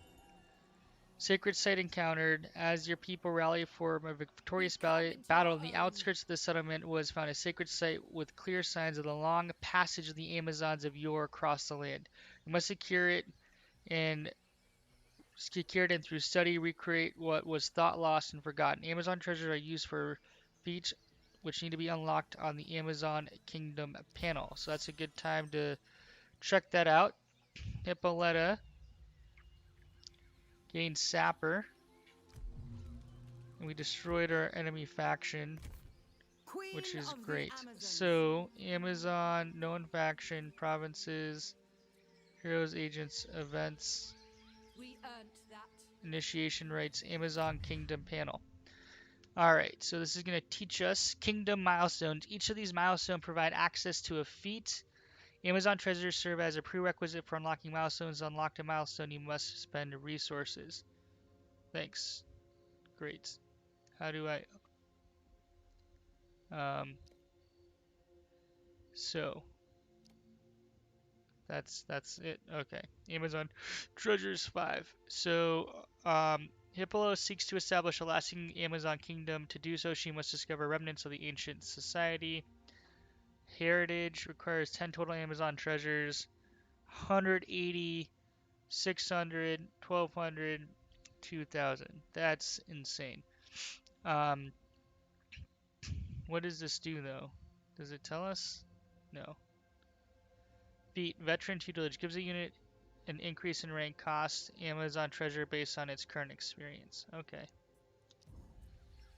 Sacred site encountered. As your people rally for a victorious battle in the outskirts of the settlement was found a sacred site with clear signs of the long passage of the Amazons of yore across the land. You must secure it and through study recreate what was thought lost and forgotten. Amazon treasures are used for feats which need to be unlocked on the Amazon Kingdom panel. So that's a good time to check that out. Hippolyta gained Sapper, and we destroyed our enemy faction, Queen which is of the great. Amazons. So, Amazon, known faction, provinces, heroes, agents, events, We earned that. initiation rights, Amazon Kingdom panel. Alright, so this is going to teach us Kingdom Milestones. Each of these milestones provide access to a feat. Amazon treasures serve as a prerequisite for unlocking milestones. To unlock a milestone, you must spend resources. Thanks. Great. How do I... So that's it. Okay. Amazon treasures 5. So Hippolyta seeks to establish a lasting Amazon kingdom. To do so, she must discover remnants of the ancient society. Heritage requires 10 total Amazon treasures. 180, 600, 1200, 2000. That's insane. Um, what does this do though? Does it tell us? No. Feat Veteran Tutelage gives a unit an increase in rank cost Amazon treasure based on its current experience. Okay.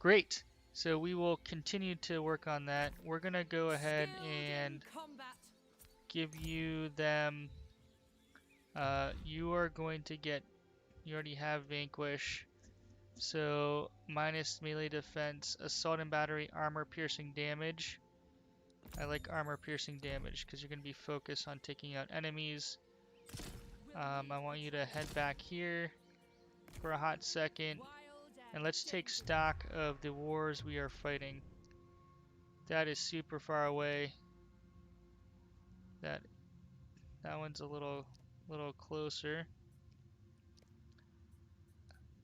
Great. So we will continue to work on that. We're going to go ahead Skilled in and combat. give you them. You are going to get, you already have Vanquish. So minus melee defense, assault and battery, armor piercing damage. I like armor piercing damage because you're going to be focused on taking out enemies. I want you to head back here for a hot second, and let's take stock of the wars we are fighting. That is super far away. That one's a little closer.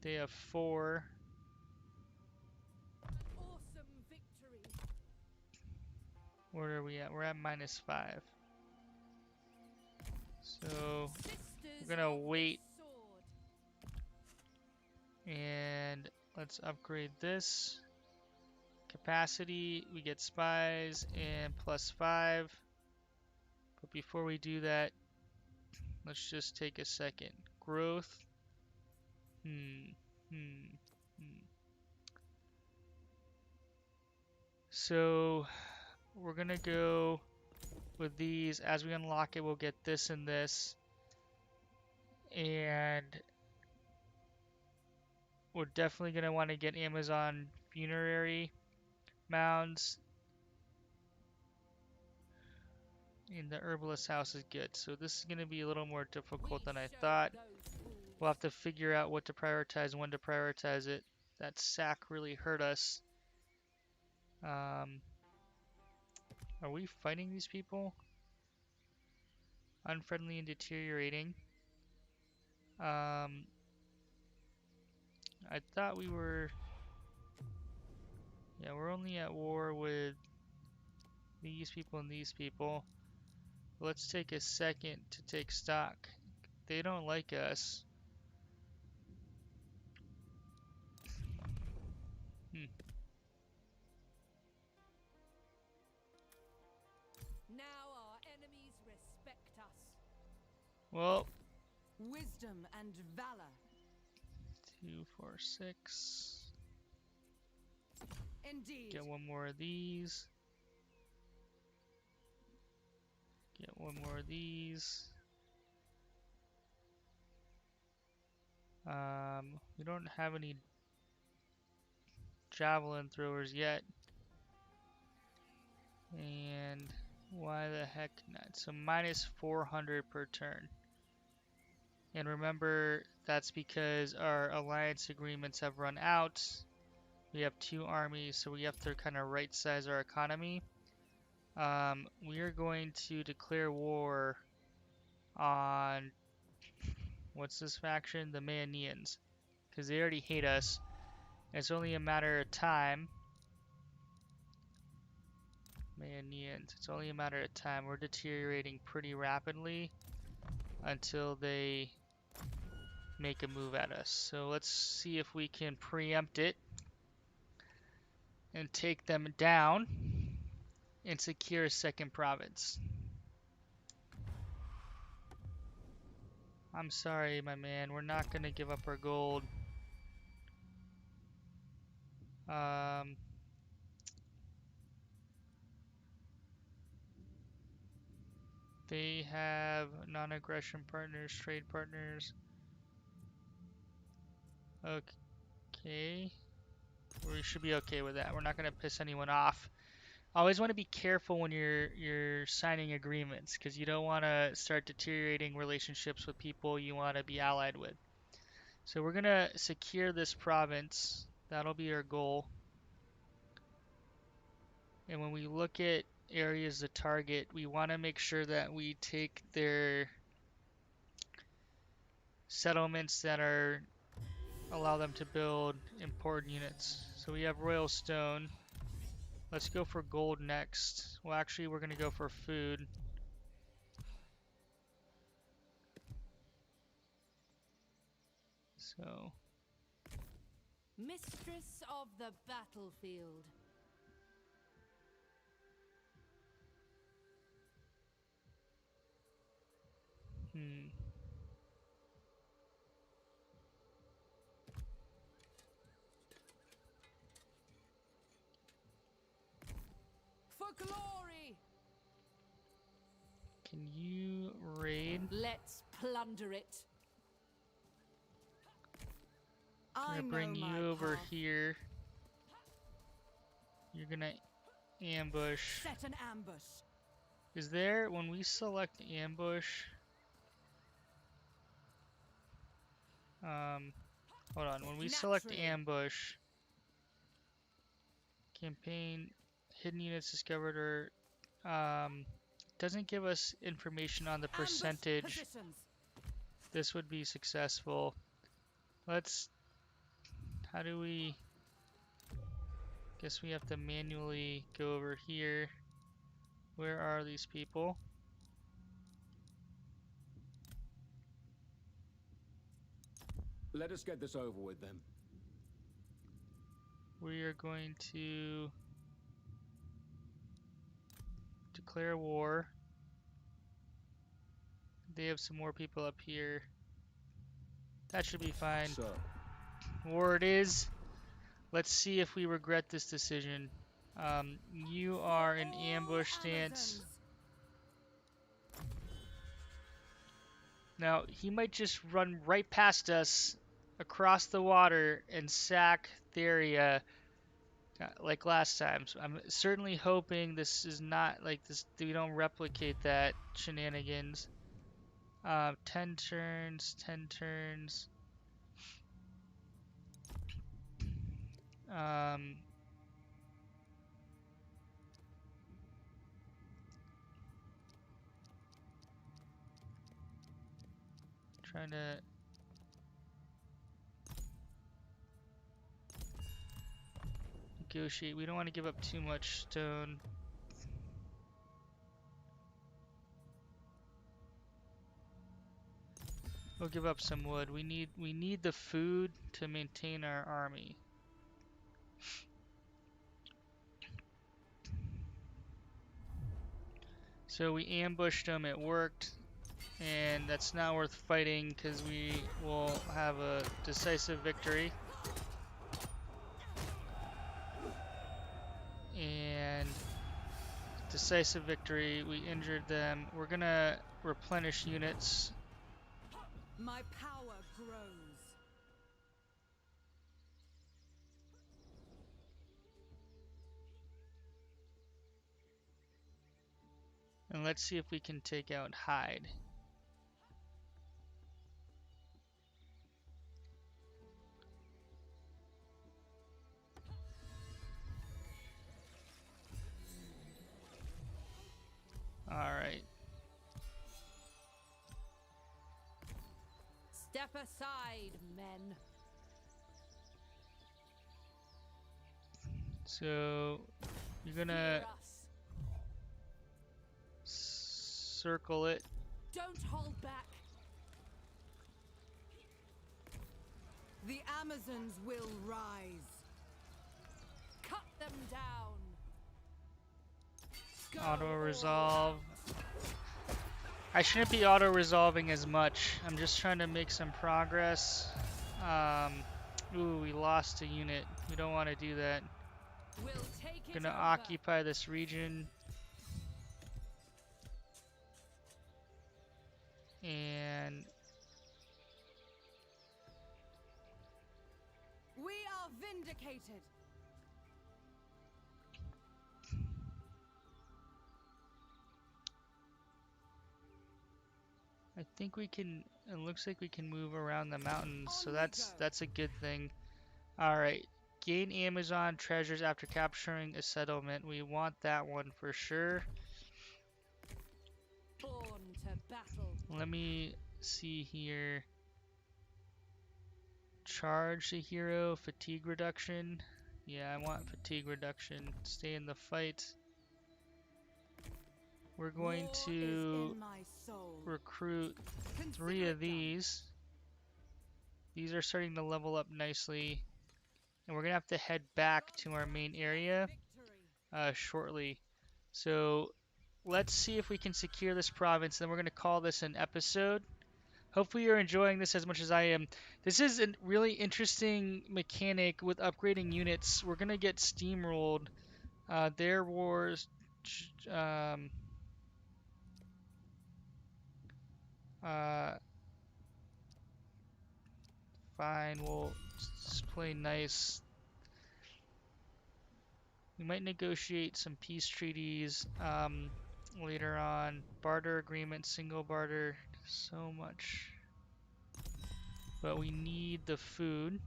They have 4. Awesome victory. Where are we at? We're at -5. So we're gonna wait and let's upgrade this. Capacity, we get spies and +5. But before we do that, let's just take a second. Growth. So we're gonna go with these. As we unlock it, we'll get this and this. And we're definitely gonna want to get Amazon funerary mounds. And the herbalist house is good. So this is gonna be a little more difficult than I thought. We'll have to figure out what to prioritize and when to prioritize it. That sack really hurt us. Are we fighting these people? Unfriendly and deteriorating. I thought we were... Yeah, we're only at war with these people and these people. Let's take a second to take stock. They don't like us. Now our enemies respect us. Well, Wisdom and valor. 2, 4, 6. Indeed. Get one more of these. Get one more of these. We don't have any javelin throwers yet. And why the heck not? So -400 per turn. And remember, that's because our alliance agreements have run out. We have 2 armies, so we have to kind of right size our economy. We are going to declare war on, what's this faction? The Maeonians. Because they already hate us. It's only a matter of time. Maeonians. It's only a matter of time. We're deteriorating pretty rapidly until they make a move at us. So let's see if we can preempt it and take them down and secure a second province. I'm sorry, my man. We're not gonna give up our gold. They have non-aggression partners, trade partners. Okay. We should be okay with that. We're not gonna piss anyone off. Always want to be careful when you're signing agreements, because you don't want to start deteriorating relationships with people you want to be allied with. So we're gonna secure this province. That'll be our goal. And when we look at areas to target, we want to make sure that we take their settlements that are allow them to build important units. So we have Royal Stone. Let's go for gold next. Well, actually, we're going to go for food. So, Mistress of the battlefield. For glory. Can you raid? Let's plunder it. I'm gonna bring you over here. You're gonna ambush. Set an ambush. Is there, when we select ambush, hold on, when we select ambush, campaign, hidden units discovered, or, doesn't give us information on the percentage this would be successful. How do we, guess we have to manually go over here. Where are these people? Let us get this over with then. We are going to declare war. They have some more people up here. That should be fine. So, War it is. Let's see if we regret this decision. You are in ambush stance. Now, he might just run right past us across the water and sack the area like last time. So I'm certainly hoping this is not like this. We don't replicate that shenanigans. 10 turns, 10 turns. Trying to negotiate. We don't want to give up too much stone. We'll give up some wood. We need the food to maintain our army. So we ambushed them, it worked, and that's not worth fighting because we will have a decisive victory. And decisive victory, we injured them. We're gonna replenish units. My power grows. And let's see if we can take out Hyde. Alright. Step aside, men. So you're gonna circle it. Don't hold back. The Amazons will rise. Cut them down. Auto resolve. I shouldn't be auto-resolving as much. I'm just trying to make some progress. Ooh, we lost a unit. We don't want to do that. We'll take it Gonna over. occupy this region. And We are vindicated. I think we can, it looks like we can move around the mountains, so On we go. that's a good thing. Alright, gain Amazon treasures after capturing a settlement. We want that one for sure. Born to battle. Let me see here. Charge the hero, fatigue reduction. Yeah, I want fatigue reduction. Stay in the fight. We're going War to is in my soul. recruit 3 Consider of it done. these. These are starting to level up nicely. And we're going to have to head back to our main area Victory. shortly. So let's see if we can secure this province. Then we're going to call this an episode. Hopefully you're enjoying this as much as I am. This is a really interesting mechanic with upgrading units. We're going to get steamrolled. Their wars... Um, fine, we'll just play nice. We might negotiate some peace treaties later on. Barter agreement, single barter, so much. But we need the food.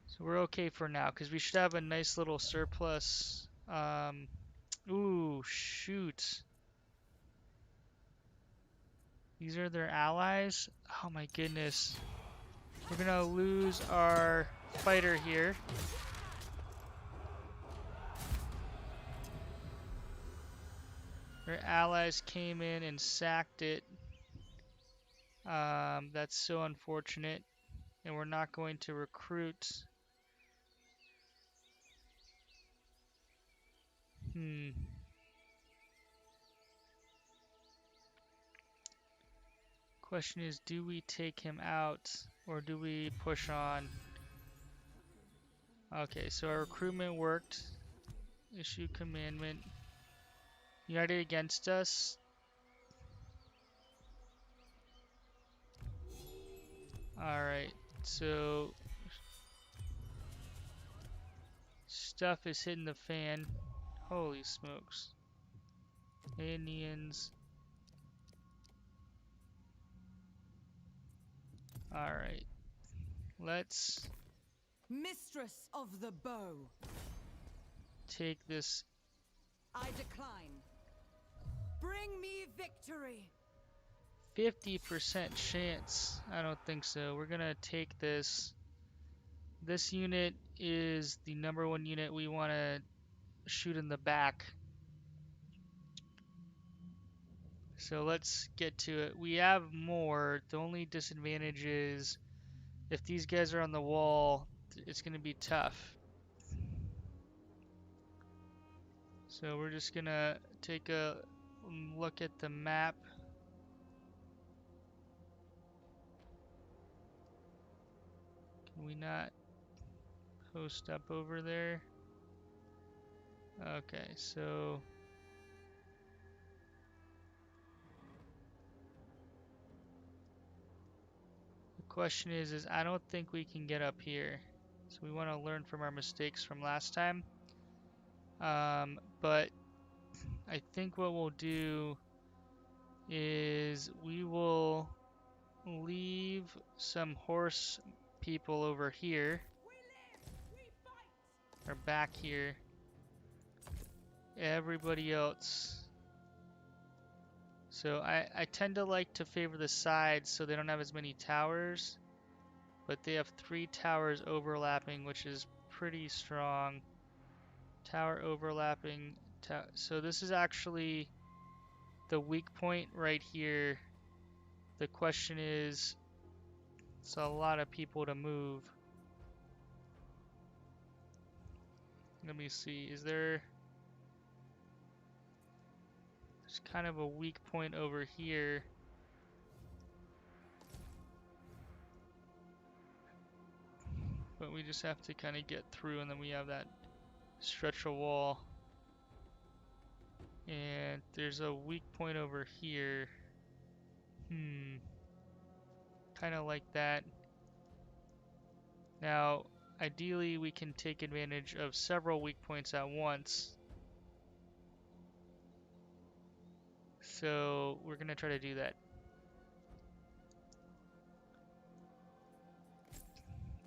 So we're okay for now, because we should have a nice little surplus. Ooh, shoot. These are their allies? Oh my goodness. We're gonna lose our fighter here. Their allies came in and sacked it. That's so unfortunate. And we're not going to recruit. Question is, do we take him out or do we push on? Okay, so our recruitment worked. Issue commandment. United against us. Alright, so stuff is hitting the fan. Holy smokes. Indians. Alright. Let's Mistress of the bow. take this. I decline. Bring me victory. 50% chance. I don't think so. We're gonna take this. This unit is the #1 unit we want to shoot in the back. So let's get to it. We have more. The only disadvantage is if these guys are on the wall, it's going to be tough. So we're just going to take a look at the map. Can we not post up over there? Okay, so the question is I don't think we can get up here. So we want to learn from our mistakes from last time. But I think what we'll do is we will leave some horse people over here, or back here. Everybody else. So I tend to like to favor the sides so they don't have as many towers, but they have 3 towers overlapping, which is pretty strong. Tower overlapping. So this is actually the weak point right here. The question is, it's a lot of people to move. Let me see, there's It's kind of a weak point over here. But we just have to kind of get through, and then we have that stretch of wall. And there's a weak point over here. Kind of like that. Now, ideally we can take advantage of several weak points at once. So we're going to try to do that.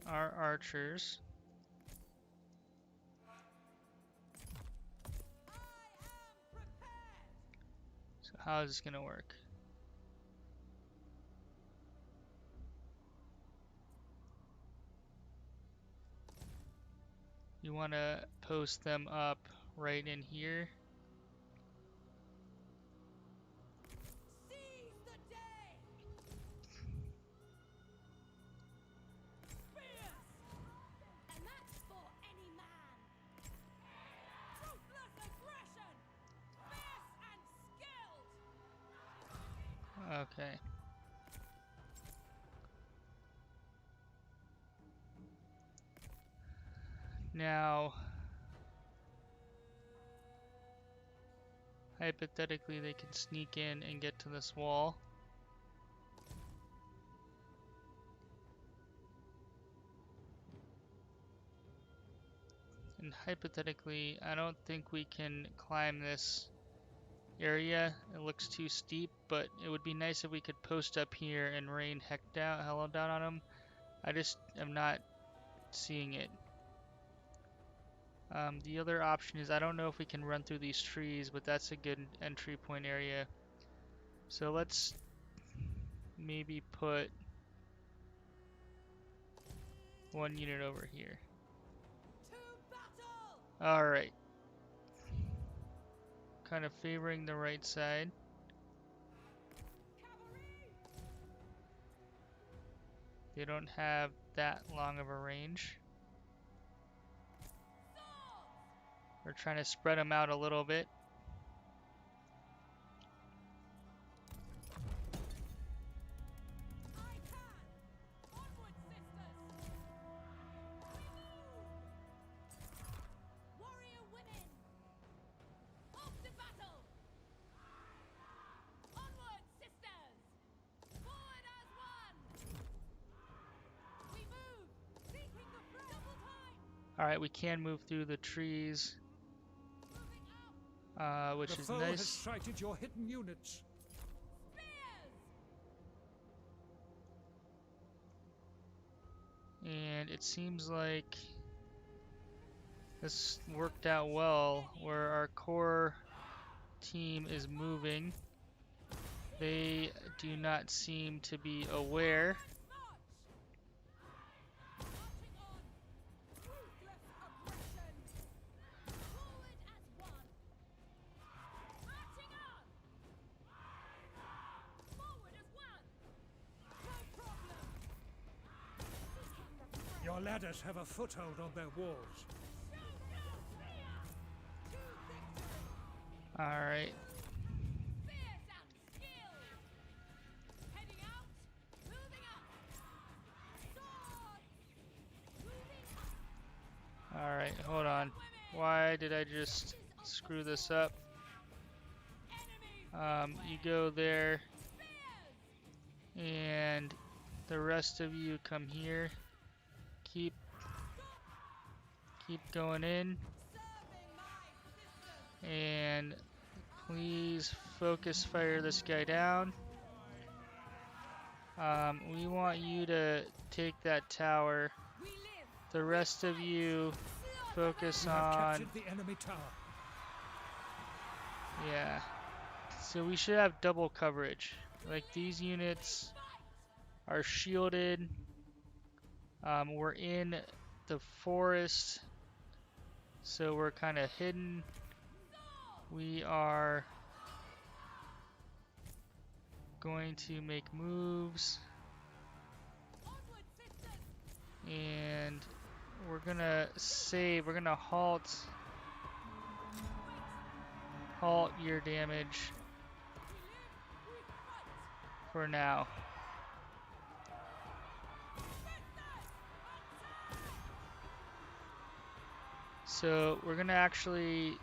Our archers. So how is this going to work? You want to post them up right in here. Seize the day! Fierce! And that's for any man! Ruthless aggression! Fierce and skilled! Okay. Now, hypothetically, they can sneak in and get to this wall. And hypothetically, I don't think we can climb this area. It looks too steep, but it would be nice if we could post up here and rain hell down on them. I just am not seeing it. The other option is I don't know if we can run through these trees, but that's a good entry point area. So let's maybe put one unit over here. To battle! Alright. Kind of favoring the right side. Cavalry! They don't have that long of a range. We're trying to spread them out a little bit. I can! Onward, sisters! We move! Warrior women! Off to battle! Onward, sisters! Forward as one! We move! Seeking the front! Double time! Alright, we can move through the trees. Moving out! Which The is foe has nice. sighted your hidden units. Spears! And it seems like this worked out well, where our core team is moving. They do not seem to be aware. Marching on! Ruthless aggression! Forward as one! Marching on! Forward as one! No problem! Seeking the front! Your ladders have a foothold on their walls. Show no fear! To victory! Alright. Fierce and skilled! Heading out! Moving up! Swords! Moving up! Alright, hold on. Why did I just screw this up? Enemies! You go there, Spears! and the rest of you come here. Keep going in, Serving my sisters! and please focus fire this guy down. We want you to take that tower. We live! The rest of you focus You have on, captured the enemy tower. yeah. So we should have double coverage. Like these units are shielded. We're in the forest, so we're kind of hidden. We are going to make moves, Onward, sisters! and we're gonna save. We're gonna halt your damage. for now. So we're gonna actually,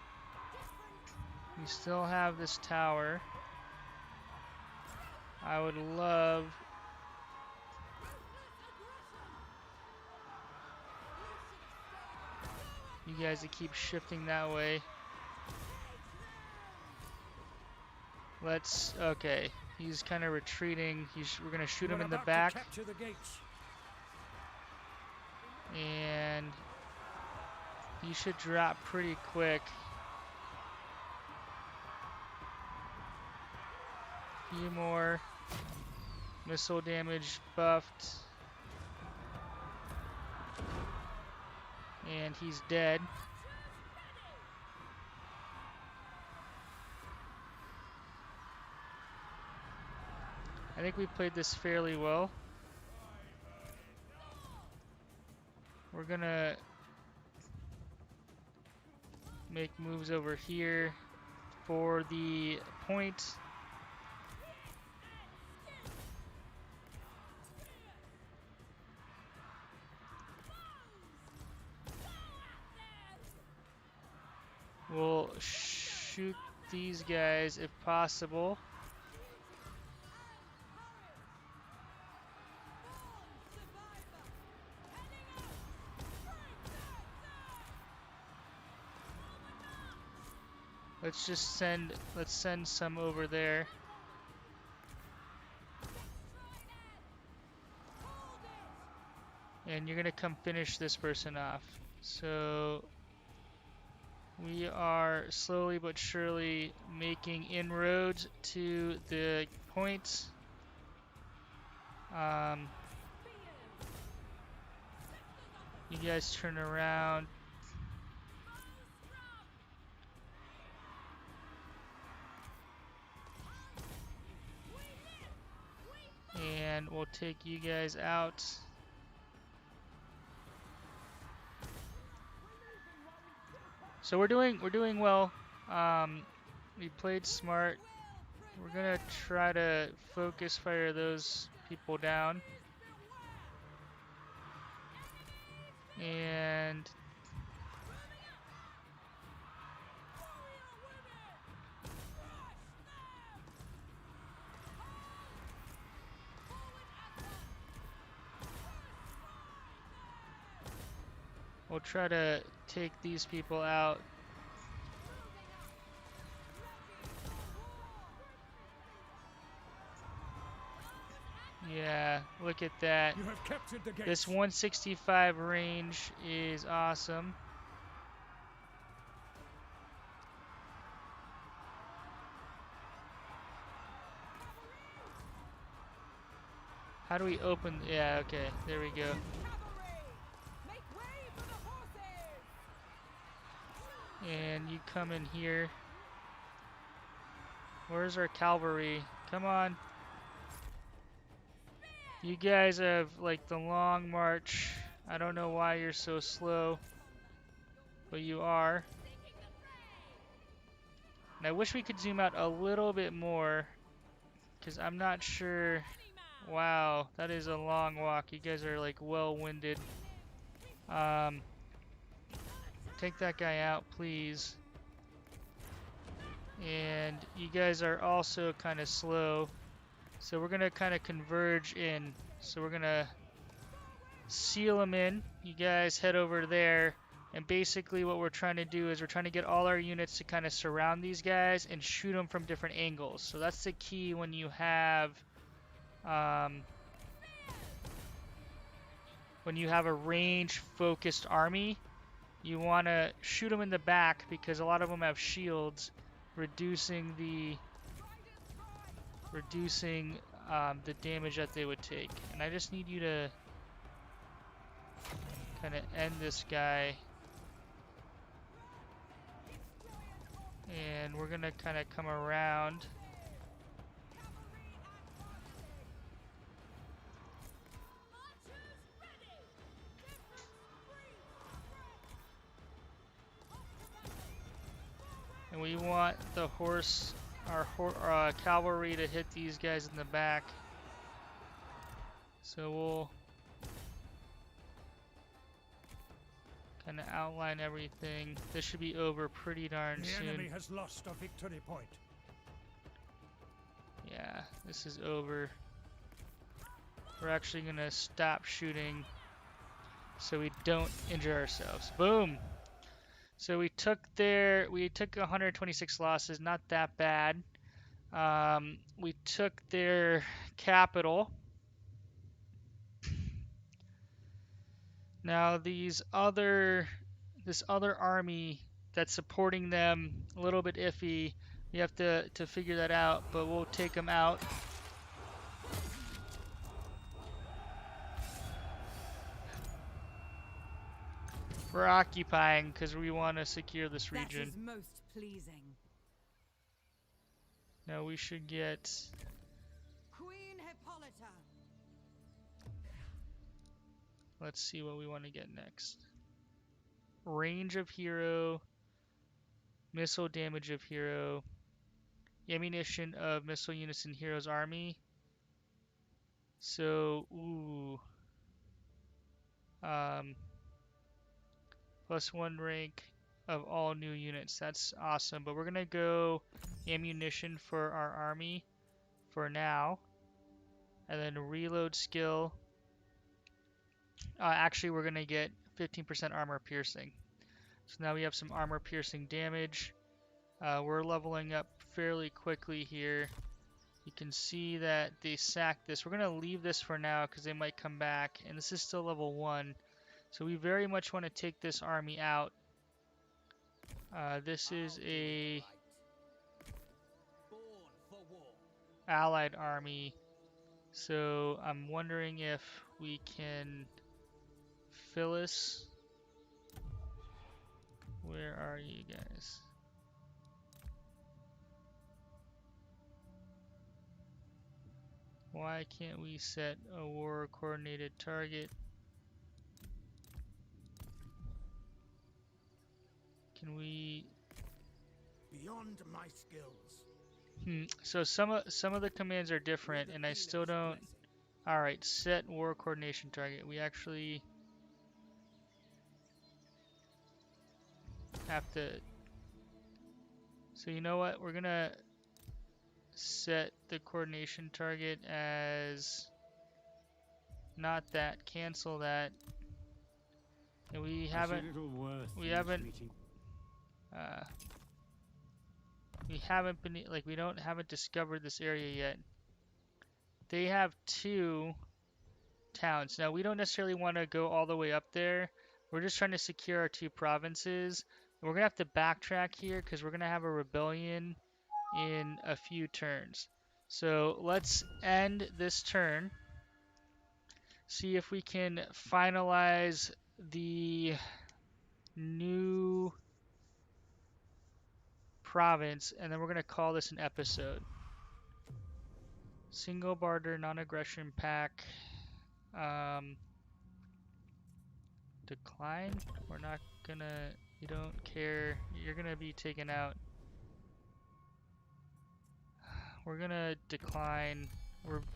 we still have this tower. I would love you guys to keep shifting that way. Let's, okay, he's kind of retreating. We're gonna shoot him in the back. Capture the gates. And he should drop pretty quick. Few more. Missile damage buffed. And he's dead. I think we played this fairly well. We're gonna make moves over here for the point. We'll shoot these guys if possible. Let's send some over there. And you're gonna come finish this person off. So we are slowly but surely making inroads to the point. You guys turn around. And we'll take you guys out. So we're doing well. We played smart. We're gonna try to focus fire those people down. And we'll try to take these people out. Yeah, look at that. You have captured the gates. This 165 range is awesome. How do we open? Yeah, okay, there we go. And you come in here. Where's our cavalry? Come on. You guys have like the long march. I don't know why you're so slow, but you are. And I wish we could zoom out a little bit more, because I'm not sure. Wow, that is a long walk. You guys are like well-winded. Take that guy out, please. And you guys are also kind of slow. So we're going to kind of converge in. So we're going to seal them in. You guys head over there. And basically what we're trying to do is we're trying to get all our units to kind of surround these guys and shoot them from different angles. So that's the key when you have a range-focused army. You want to shoot them in the back because a lot of them have shields, reducing the damage that they would take. And I just need you to kind of end this guy. And we're gonna kind of come around. And we want the our cavalry to hit these guys in the back. So we'll kind of outline everything. This should be over pretty darn The soon. enemy has lost a victory point. Yeah, this is over. We're actually gonna stop shooting so we don't injure ourselves. Boom! So we took 126 losses, not that bad. We took their capital. Now this other army that's supporting them, a little bit iffy. We have to figure that out, but we'll take them out. We're occupying because we want to secure this region. That is most pleasing. Now we should get... Queen Hippolyta. Let's see what we want to get next. Range of hero, missile damage of hero, ammunition of missile units in hero's army. So, ooh. +1 rank of all new units. That's awesome. But we're going to go ammunition for our army for now. And then reload skill. Actually, we're going to get 15% armor piercing. So now we have some armor piercing damage. We're leveling up fairly quickly here. You can see that they sacked this. We're going to leave this for now because they might come back. And this is still level 1. So we very much want to take this army out. This is a allied army. So I'm wondering if we can... Phyllis. Where are you guys? Why can't we set a war coordinated target? Can we... Beyond my skills. So some of the commands are different, and I still don't... Alright, set war coordination target. We actually have to... So you know what? We're gonna set the coordination target as not that. Cancel that. And we haven't been like haven't discovered this area yet. They have 2 towns. Now we don't necessarily want to go all the way up there. We're just trying to secure our 2 provinces. And we're gonna have to backtrack here because we're gonna have a rebellion in a few turns. So let's end this turn. See if we can finalize the new province, and then we're going to call this an episode. Single barter, non-aggression pact. Decline? We're not gonna... You don't care. You're gonna be taken out. We're gonna decline.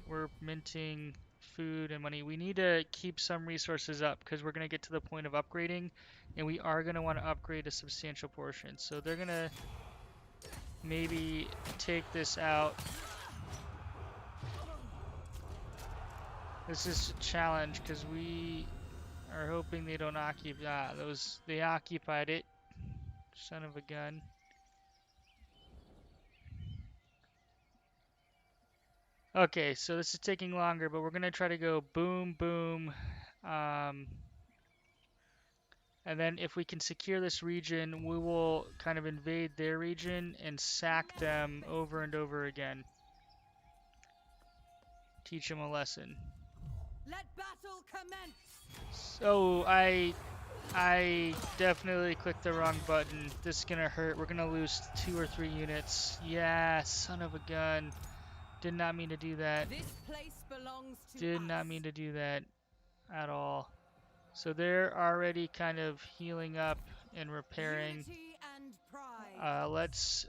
We're minting food and money. We need to keep some resources up because we're gonna get to the point of upgrading, and we are gonna want to upgrade a substantial portion. So they're gonna maybe take this out. This is a challenge because we are hoping they don't occupy they occupied it. Son of a gun. Okay, so this is taking longer, but we're gonna try to go boom, boom, and then if we can secure this region, we will kind of invade their region and sack them over and over again. Teach them a lesson. Let battle commence. So I definitely clicked the wrong button. This is gonna hurt. We're gonna lose 2 or 3 units. Yeah, son of a gun. Did not mean to do that. This place belongs to Did us. not mean to do that at all. So they're already kind of healing up and repairing. Unity and pride. Let's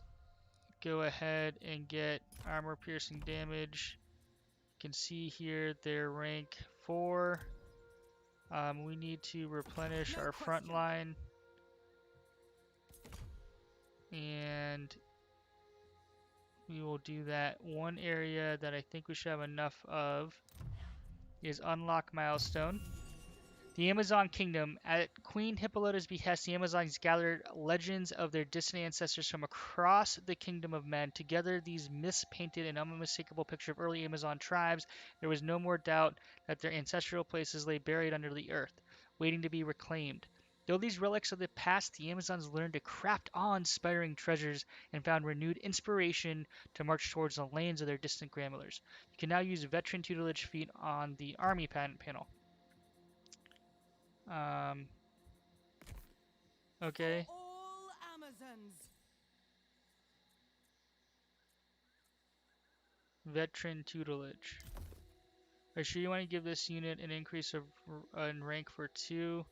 go ahead and get armor piercing damage. You can see here their rank 4. We need to replenish No our front question. line. And we will do that. One area that I think we should have enough of is unlock milestone. The Amazon Kingdom. At Queen Hippolyta's behest, the Amazons gathered legends of their distant ancestors from across the kingdom of men. Together, these myths painted an unmistakable picture of early Amazon tribes. There was no more doubt that their ancestral places lay buried under the earth, waiting to be reclaimed. Though these relics of the past, the Amazons learned to craft awe-inspiring treasures and found renewed inspiration to march towards the lands of their distant grandmothers. You can now use veteran tutelage feat on the army panel. Okay. For all Amazons. Veteran tutelage. Are you sure you want to give this unit an increase of in rank for 2?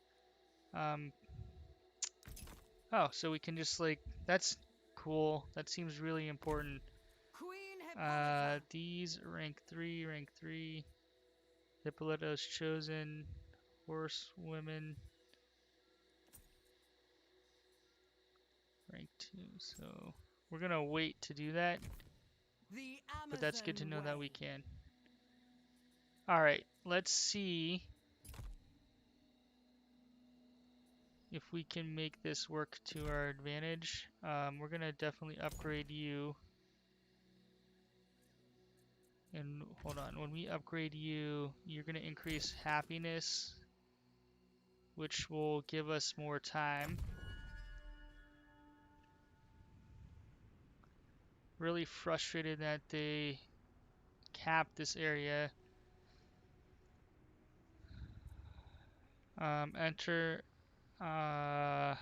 Oh, so we can just like, that's cool. That seems really important. Queen Hippolyta. These rank 3. Hippolyta's chosen. Horsewomen. Rank 2. So we're gonna wait to do that, The but that's good to know that we way. can. Alright, let's see if we can make this work to our advantage. We're gonna definitely upgrade you. And hold on, when we upgrade you, you're gonna increase happiness, which will give us more time. Really frustrated that they capped this area. Enter. Why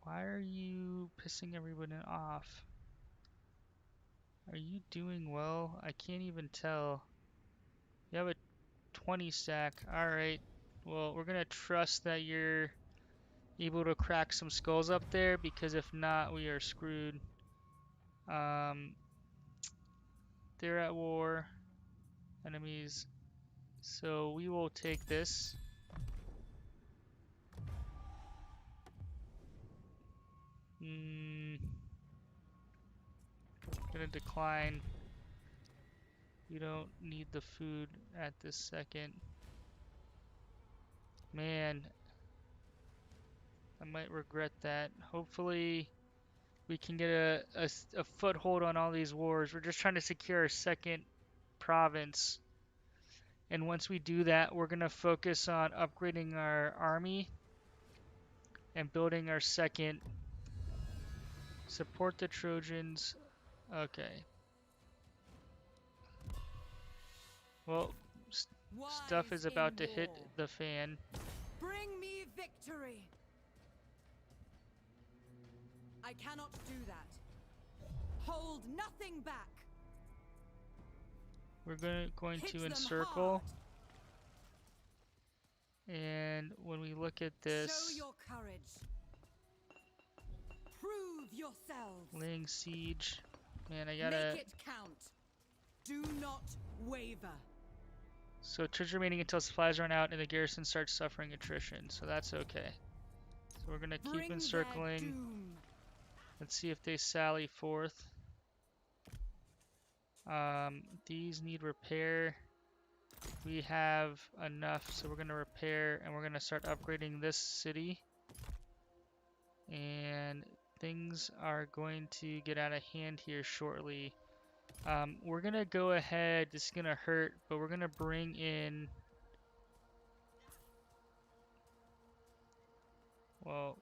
are you pissing everyone off? Are you doing well? I can't even tell. You have a 20 stack. Alright. Well, we're gonna trust that you're able to crack some skulls up there, because if not, we are screwed. They're at war. Enemies. So we will take this. Gonna decline. We don't need the food at this second. Man, I might regret that. Hopefully we can get a foothold on all these wars. We're just trying to secure our second province. And once we do that, we're going to focus on upgrading our army and building our second. Support the Trojans. Okay. Well, stuff is about to hit the fan. Bring me victory. I cannot do that. Hold nothing back. We're going Hit to them encircle. hard. And when we look at this, Show your courage. Prove yourselves. laying siege. Man, I gotta. Make it count. Do not waver. So troops remaining until supplies run out and the garrison starts suffering attrition. So that's okay. So we're gonna keep Bring encircling. their doom. Let's see if they sally forth. These need repair. We have enough, so we're gonna repair and we're gonna start upgrading this city. And things are going to get out of hand here shortly. We're gonna go ahead, this is gonna hurt, but we're gonna bring in, well,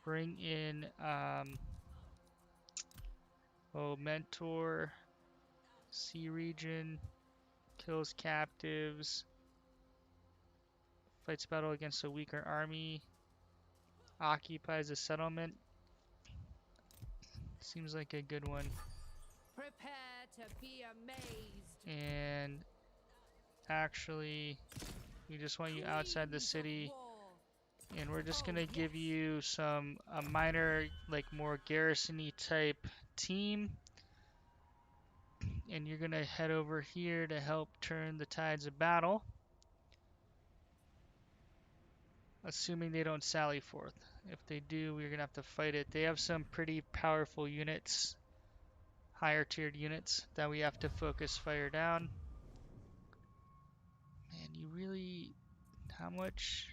bring in, mentor, sea region, kills captives, fights battle against a weaker army, occupies a settlement. Seems like a good one. Prepare to be amazed. And actually, we just want you outside the city. And we're just gonna give you a minor, like more garrison-y type team. And you're gonna head over here to help turn the tides of battle. Assuming they don't sally forth. If they do, we're gonna have to fight it. They have some pretty powerful units, higher tiered units, that we have to focus fire down. Man, you really... How much?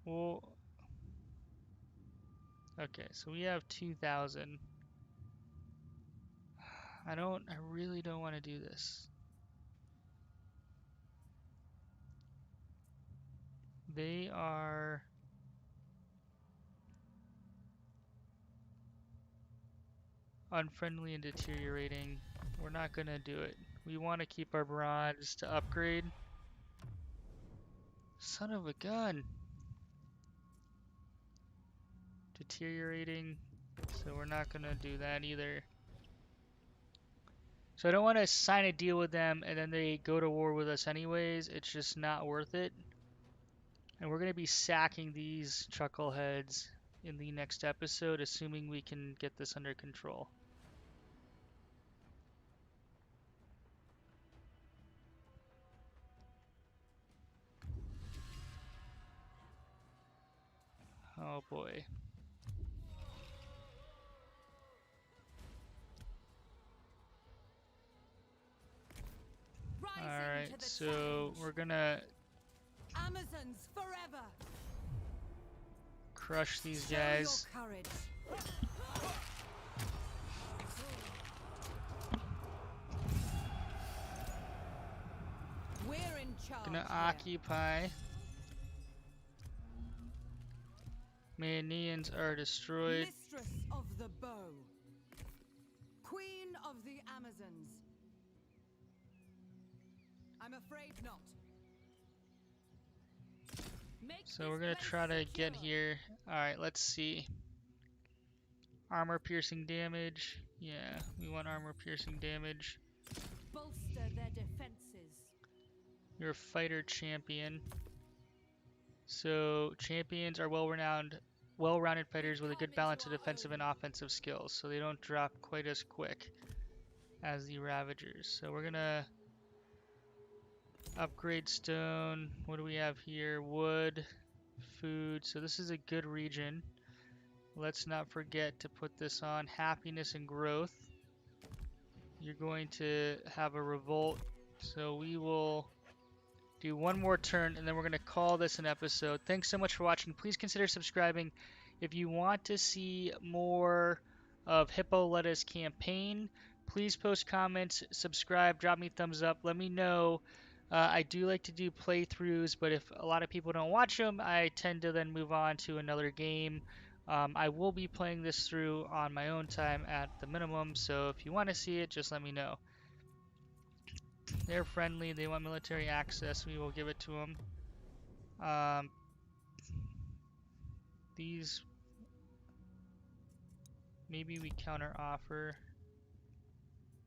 Well... Okay, so we have 2,000. I really don't want to do this. They are... unfriendly and deteriorating. We're not gonna do it. We want to keep our barrage to upgrade. Son of a gun! Deteriorating, so we're not gonna do that either. So I don't want to sign a deal with them and then they go to war with us anyways. It's just not worth it. And we're gonna be sacking these chuckleheads in the next episode, assuming we can get this under control. Oh boy. Alright, so we're gonna Amazons forever. crush these guys. Show your courage. We're in charge. Gonna here. occupy. Maeonians are destroyed. Mistress of the bow. Queen of the Amazons. I'm afraid not. So we're gonna try to get here. Alright, let's see. Armor piercing damage. Yeah, we want armor piercing damage. Bolster their defenses. You're a fighter champion. So champions are well-rounded fighters with a good balance of defensive and offensive skills, so they don't drop quite as quick as the Ravagers. So we're gonna upgrade stone. What do we have here? Wood, food. So this is a good region. Let's not forget to put this on happiness and growth. You're going to have a revolt, so we will do one more turn and then we're going to call this an episode. Thanks so much for watching. Please consider subscribing if you want to see more of Hippolyta's campaign. Please post comments, subscribe, drop me a thumbs up, let me know. I do like to do playthroughs, but if a lot of people don't watch them, I tend to then move on to another game. I will be playing this through on my own time at the minimum, so if you want to see it, just let me know. They're friendly, they want military access, we will give it to them. These, maybe we counter offer,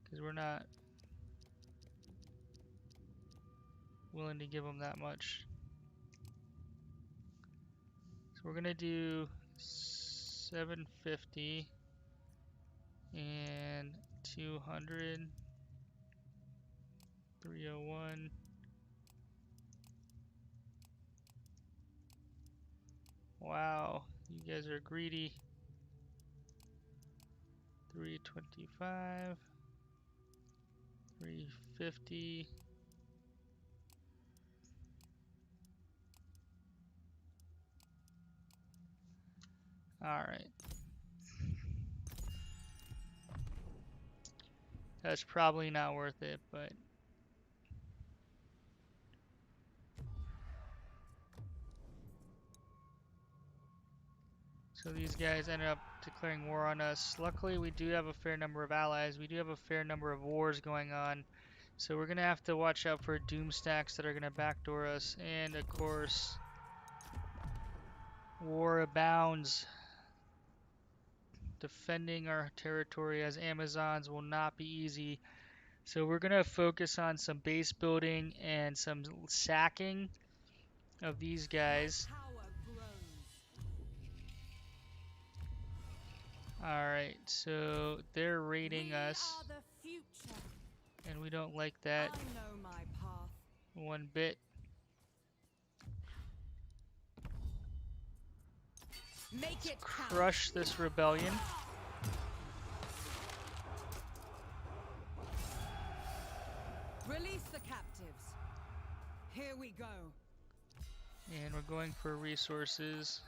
because we're not willing to give them that much. So we're gonna do 750 and 200, 301. Wow, you guys are greedy. 325, 350. Alright. That's probably not worth it, but... So these guys ended up declaring war on us. Luckily, we do have a fair number of allies. We do have a fair number of wars going on. So we're going to have to watch out for doom stacks that are going to backdoor us. And, of course, war abounds. Defending our territory as Amazons will not be easy. So we're gonna focus on some base building and some sacking of these guys. Power grows. Alright, so they're raiding We us, are the future. and we don't like that I know my path. one bit. Make it count. Crush this rebellion. Release the captives. Here we go. And we're going for resources.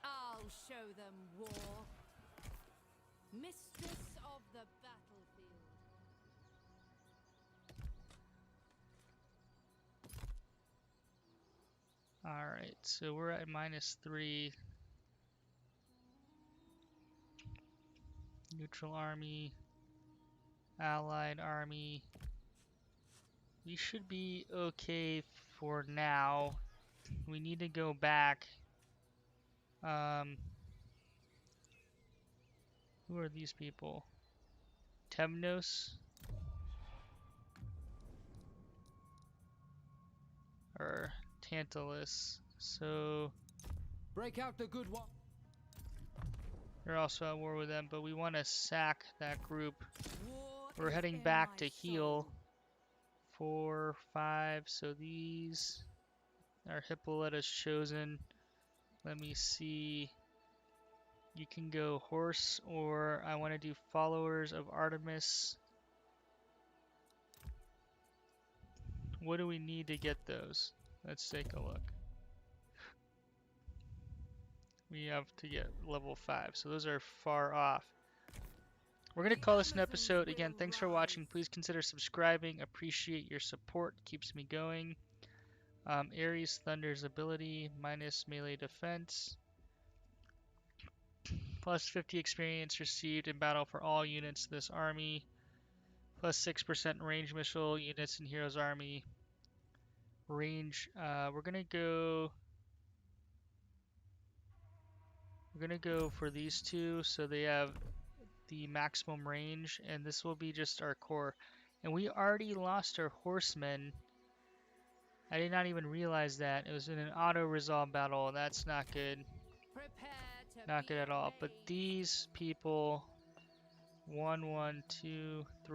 I'll show them war. Mistress of the battlefield. Alright, so we're at -3. Neutral army. Allied army. We should be okay for now. We need to go back. Who are these people? Temnos? Or Tantalus. So Break out the good one. we're also at war with them, but we want to sack that group. War We're is heading in back my to heal. soul. 4, 5. So these are Hippolyta's chosen. Let me see. You can go horse, or I want to do followers of Artemis. What do we need to get those? Let's take a look. We have to get level 5, so those are far off. We're going to call this an episode. Again, thanks for watching. Please consider subscribing. Appreciate your support. Keeps me going. Ares Thunder's ability, minus melee defense. Plus 50 experience received in battle for all units of this army. Plus 6% range missile units in Hero's army. Range, we're gonna go for these two, so they have the maximum range, and this will be just our core. And we already lost our horsemen. I did not even realize that. It was in an auto-resolve battle. That's not good. Prepare to Not be good at all. But amazed. these people, 1, 1, 2, 3.